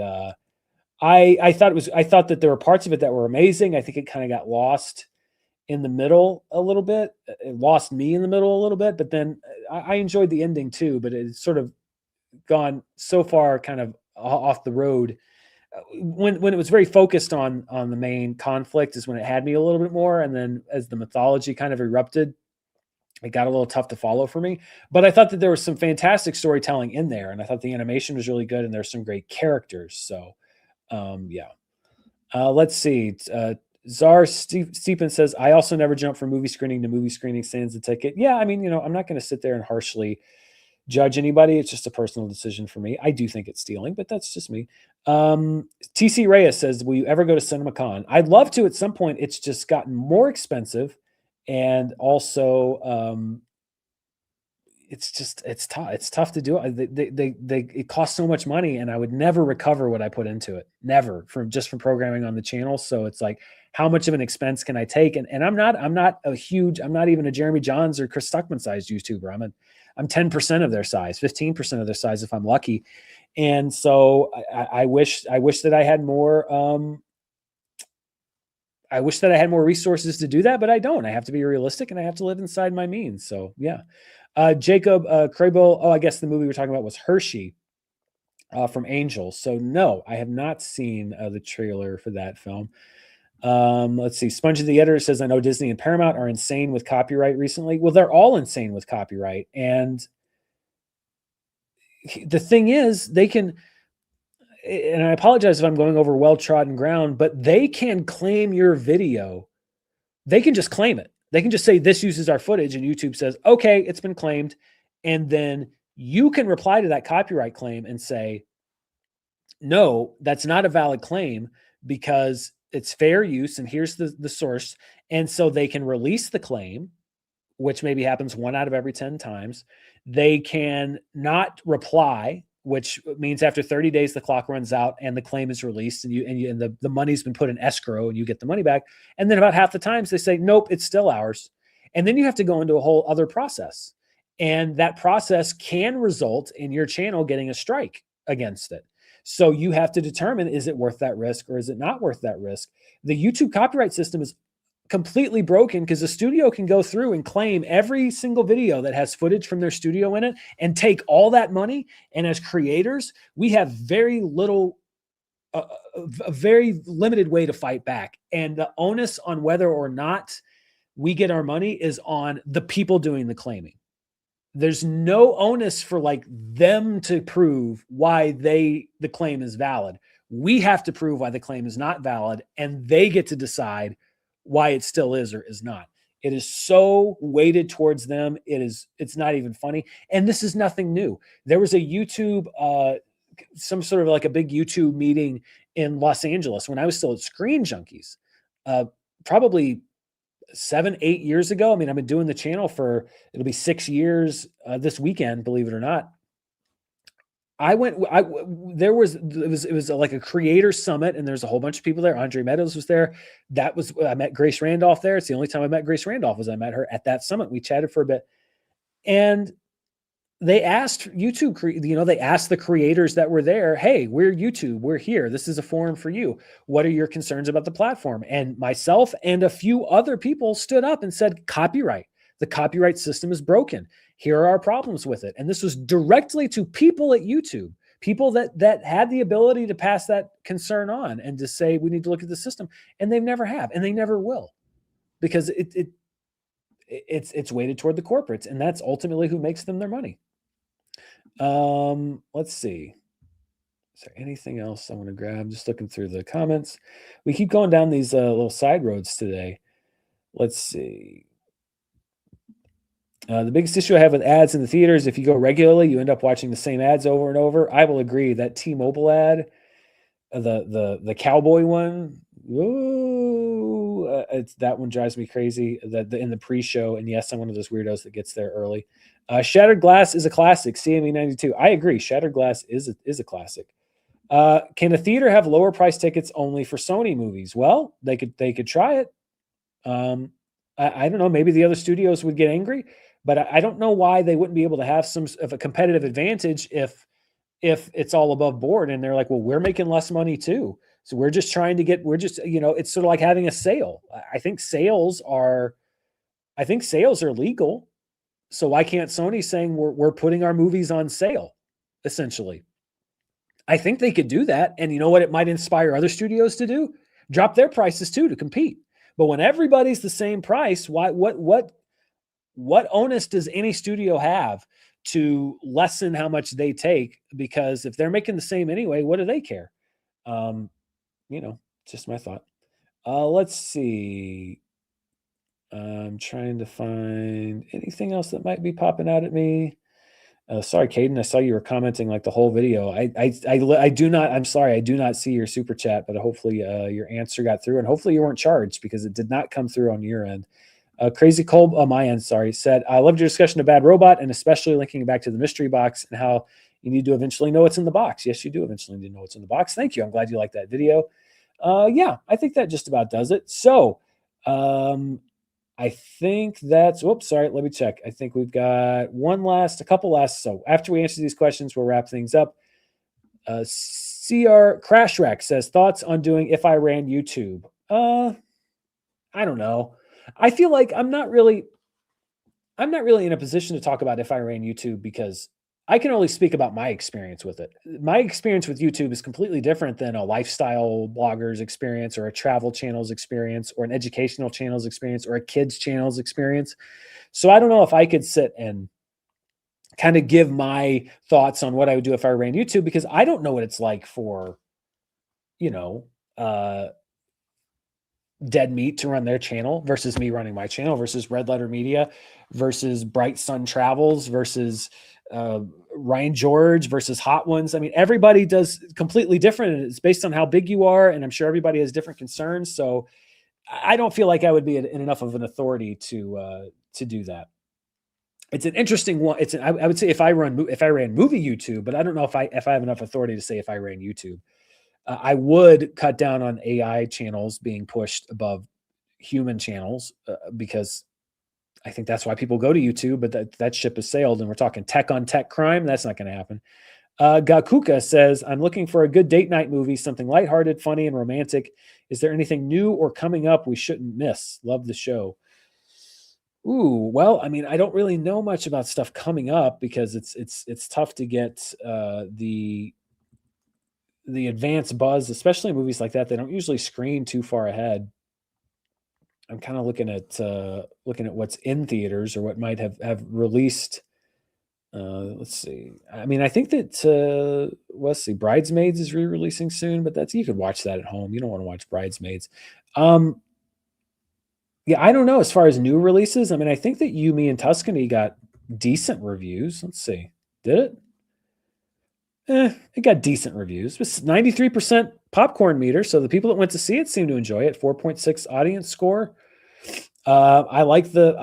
I thought that there were parts of it that were amazing. I think it kind of got lost in the middle a little bit. It lost me in the middle a little bit, but then I enjoyed the ending too. But it's sort of gone so far kind of off the road when it was very focused on the main conflict is when it had me a little bit more, and then as the mythology kind of erupted, it got a little tough to follow for me. But I thought that there was some fantastic storytelling in there, and I thought the animation was really good, and there's some great characters. So yeah. Let's see. Czar Stephen says, I also never jump from movie screening to movie screening, sans the ticket. Yeah, I mean, I'm not going to sit there and harshly judge anybody. It's just a personal decision for me. I do think it's stealing, but that's just me. TC Reyes says, will you ever go to CinemaCon? I'd love to at some point. It's just gotten more expensive. And also, it's tough to do. It costs so much money, and I would never recover what I put into it. Never from programming on the channel. So it's like, how much of an expense can I take? And I'm not I'm not even a Jeremy Johns or Chris Stuckman sized YouTuber. I'm 10% of their size, 15% of their size if I'm lucky. And so I wish that I had more. I wish that I had more resources to do that, but I don't. I have to be realistic, and I have to live inside my means. So yeah. Jacob Crable. Oh, I guess the movie we're talking about was Hershey from Angel. So no, I have not seen the trailer for that film. Let's see. Sponge the Editor says, I know Disney and Paramount are insane with copyright recently. Well, they're all insane with copyright. And the thing is, they can, and I apologize if I'm going over well-trodden ground, but they can claim your video. They can just claim it. They can just say, this uses our footage, and YouTube says, okay, it's been claimed. And then you can reply to that copyright claim and say, no, that's not a valid claim because it's fair use, and here's the source. And so they can release the claim, which maybe happens 1 out of every 10 times. They can not reply, which means after 30 days, the clock runs out and the claim is released, and the money's been put in escrow and you get the money back. And then about half the times they say, nope, it's still ours. And then you have to go into a whole other process. And that process can result in your channel getting a strike against it. So you have to determine, is it worth that risk or is it not worth that risk? The YouTube copyright system is completely broken because the studio can go through and claim every single video that has footage from their studio in it and take all that money. And as creators, we have very little, a very limited way to fight back. And the onus on whether or not we get our money is on the people doing the claiming. There's no onus for like them to prove why the claim is valid. We have to prove why the claim is not valid, and they get to decide why it still is or is not. It is so weighted towards them. It's not even funny. And this is nothing new. There was a YouTube, some sort of like a big YouTube meeting in Los Angeles when I was still at Screen Junkies, probably 7-8 years ago. I mean, I've been doing the channel for, it'll be 6 years this weekend, believe it or not. It was like a creator summit, and there's a whole bunch of people there. Andre Meadows was there. I met Grace Randolph there. It's the only time I met Grace Randolph was I met her at that summit. We chatted for a bit, and they asked YouTube, they asked the creators that were there, hey, we're YouTube, we're here. This is a forum for you. What are your concerns about the platform? And myself and a few other people stood up and said, copyright. The copyright system is broken. Here are our problems with it. And this was directly to people at YouTube, people that had the ability to pass that concern on and to say, we need to look at the system. And they never have, and they never will, because it's weighted toward the corporates, and that's ultimately who makes them their money. Let's see. Is there anything else I want to grab? Just looking through the comments. We keep going down these little side roads today. Let's see. The biggest issue I have with ads in the theaters, if you go regularly, you end up watching the same ads over and over. I will agree that T-Mobile ad, the cowboy one, ooh, it's that one drives me crazy. In the pre-show, and yes, I'm one of those weirdos that gets there early. Shattered Glass is a classic. CME 92. I agree. Shattered Glass is a classic. Can a theater have lower price tickets only for Sony movies? Well, they could try it. I don't know. Maybe the other studios would get angry, but I don't know why they wouldn't be able to have some of a competitive advantage if it's all above board and they're like, well, we're making less money too. So we're just trying to get, we're just, it's sort of like having a sale. I think sales are legal. So why can't Sony saying we're putting our movies on sale, essentially? I think they could do that. And you know what it might inspire other studios to do? Drop their prices too to compete. But when everybody's the same price, what onus does any studio have to lessen how much they take? Because if they're making the same anyway, what do they care? Um, just my thought. Let's see. I'm trying to find anything else that might be popping out at me. Sorry, Caden. I saw you were commenting like the whole video. I do not. I'm sorry. I do not see your super chat, but hopefully your answer got through, and hopefully you weren't charged because it did not come through on your end. Crazy Cole on my end, sorry, said, I loved your discussion of Bad Robot and especially linking back to the mystery box and how you need to eventually know what's in the box. Yes, you do eventually need to know what's in the box. Thank you. I'm glad you liked that video. Yeah, I think that just about does it. So I think that's, whoops, sorry, let me check. I think we've got a couple last. So after we answer these questions, we'll wrap things up. CR Crash Wreck says, thoughts on doing If I Ran YouTube? I don't know. I feel like I'm not really in a position to talk about If I Ran YouTube because I can only speak about my experience with it. My experience with YouTube is completely different than a lifestyle blogger's experience or a travel channel's experience or an educational channel's experience or a kids channel's experience. So I don't know if I could sit and kind of give my thoughts on what I would do if I ran YouTube because I don't know what it's like for, uh, Dead Meat to run their channel versus me running my channel versus Red Letter Media versus Bright Sun Travels versus Ryan George versus Hot Ones. I mean, everybody does completely different. And it's based on how big you are. And I'm sure everybody has different concerns. So I don't feel like I would be in enough of an authority to do that. It's an interesting one. I would say if I ran movie YouTube, but I don't know if I have enough authority to say if I ran YouTube. I would cut down on AI channels being pushed above human channels because I think that's why people go to YouTube, but that ship has sailed and we're talking tech on tech crime. That's not going to happen. Gakuka says, I'm looking for a good date night movie, something lighthearted, funny, and romantic. Is there anything new or coming up we shouldn't miss? Love the show. Ooh, well, I mean, I don't really know much about stuff coming up because it's tough to get the advanced buzz, especially movies like that. They don't usually screen too far ahead. I'm kind of looking at what's in theaters or what might have released. Let's see. I mean, I think that let's see, Bridesmaids is re-releasing soon, but you could watch that at home. You don't want to watch Bridesmaids. Yeah, I don't know as far as new releases. I mean, I think that You, Me, and Tuscany got decent reviews. Let's see. Did it? It got decent reviews. It was 93% popcorn meter, so the people that went to see it seemed to enjoy it. 4.6 audience score. I like the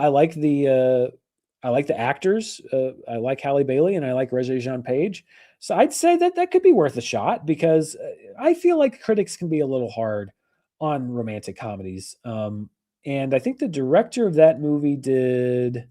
actors. I like Halle Bailey and I like Regé-Jean Page. So I'd say that could be worth a shot because I feel like critics can be a little hard on romantic comedies. And I think the director of that movie did,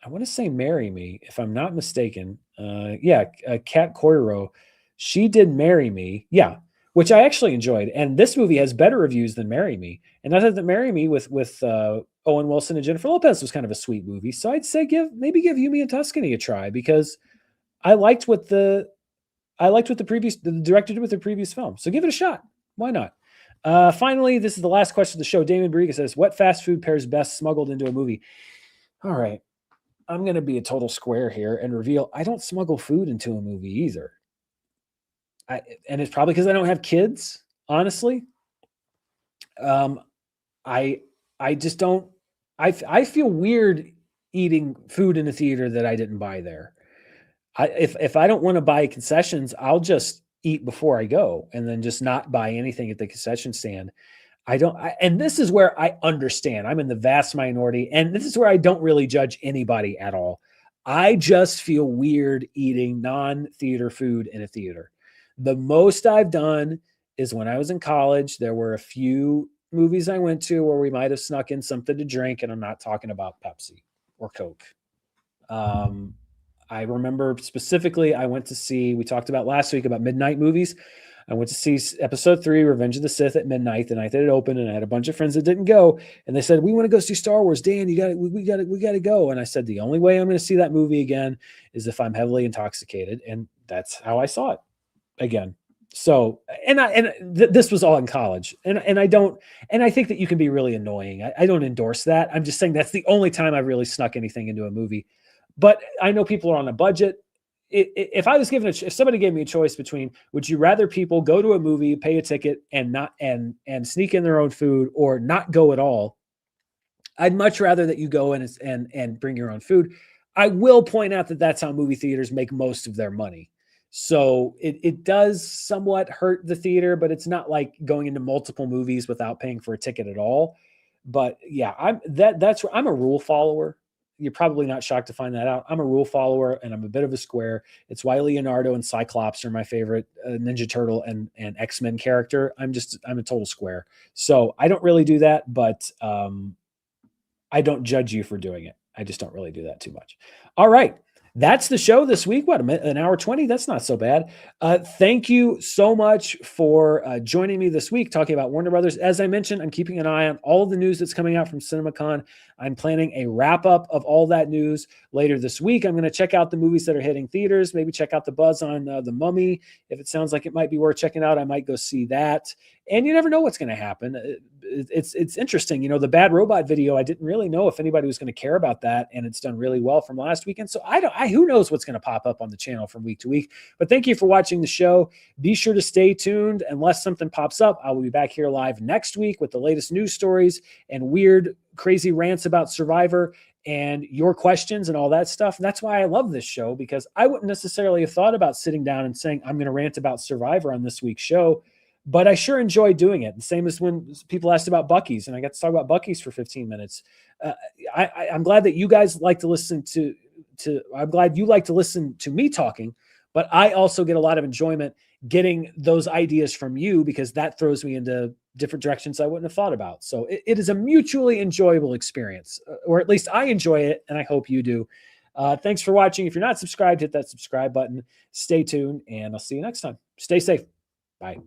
I want to say Marry Me, if I'm not mistaken. Kat Coiro. She did Marry Me. Yeah, which I actually enjoyed. And this movie has better reviews than Marry Me. And I thought that Marry Me with Owen Wilson and Jennifer Lopez was kind of a sweet movie. So I'd say give You, Me, and Tuscany a try because I liked what the director did with the previous film. So give it a shot. Why not? Finally, this is the last question of the show. Damon Bariga says, what fast food pairs best smuggled into a movie? All right. I'm going to be a total square here and reveal I don't smuggle food into a movie either. And it's probably because I don't have kids, honestly. I just don't, I feel weird eating food in the theater that I didn't buy there. If I don't want to buy concessions, I'll just eat before I go and then just not buy anything at the concession stand. And this is where I understand. I'm in the vast minority, and this is where I don't really judge anybody at all. I just feel weird eating non-theater food in a theater. The most I've done is when I was in college, there were a few movies I went to where we might have snuck in something to drink, and I'm not talking about Pepsi or Coke. Um, I remember specifically, I went to see, we talked about last week about midnight movies. I went to see episode 3, Revenge of the Sith, at midnight, the night that it opened, and I had a bunch of friends that didn't go, and they said, "We want to go see Star Wars, Dan. We got to go." And I said, "The only way I'm going to see that movie again is if I'm heavily intoxicated," and that's how I saw it again. So, this was all in college, and I think that you can be really annoying. I don't endorse that. I'm just saying that's the only time I really snuck anything into a movie. But I know people are on a budget. If I was given if somebody gave me a choice between, would you rather people go to a movie, pay a ticket, and not and sneak in their own food, or not go at all? I'd much rather that you go in and bring your own food. I will point out that that's how movie theaters make most of their money. So it does somewhat hurt the theater, but it's not like going into multiple movies without paying for a ticket at all. But yeah, I'm a rule follower. You're probably not shocked to find that out. I'm a rule follower, and I'm a bit of a square. It's why Leonardo and Cyclops are my favorite Ninja Turtle and X-Men character. I'm a total square. So I don't really do that, but I don't judge you for doing it. I just don't really do that too much. All right. That's the show this week. What, an hour 20? That's not so bad. Thank you so much for joining me this week talking about Warner Brothers. As I mentioned, I'm keeping an eye on all of the news that's coming out from CinemaCon. I'm planning a wrap up of all that news later this week. I'm going to check out the movies that are hitting theaters, maybe check out the buzz on The Mummy. If it sounds like it might be worth checking out, I might go see that. And you never know what's going to happen. It's interesting. The Bad Robot video, I didn't really know if anybody was going to care about that, and it's done really well from last weekend. So who knows what's going to pop up on the channel from week to week. But thank you for watching the show. Be sure to stay tuned. Unless something pops up, I will be back here live next week with the latest news stories and weird, crazy rants about Survivor and your questions and all that stuff. And that's why I love this show, because I wouldn't necessarily have thought about sitting down and saying, I'm going to rant about Survivor on this week's show. But I sure enjoy doing it. The same as when people asked about Buc-ee's, and I got to talk about Buc-ee's for 15 minutes. I'm glad that you guys like to listen to. I'm glad you like to listen to me talking, but I also get a lot of enjoyment getting those ideas from you, because that throws me into different directions I wouldn't have thought about. So it is a mutually enjoyable experience, or at least I enjoy it, and I hope you do. Thanks for watching. If you're not subscribed, hit that subscribe button. Stay tuned, and I'll see you next time. Stay safe. Bye.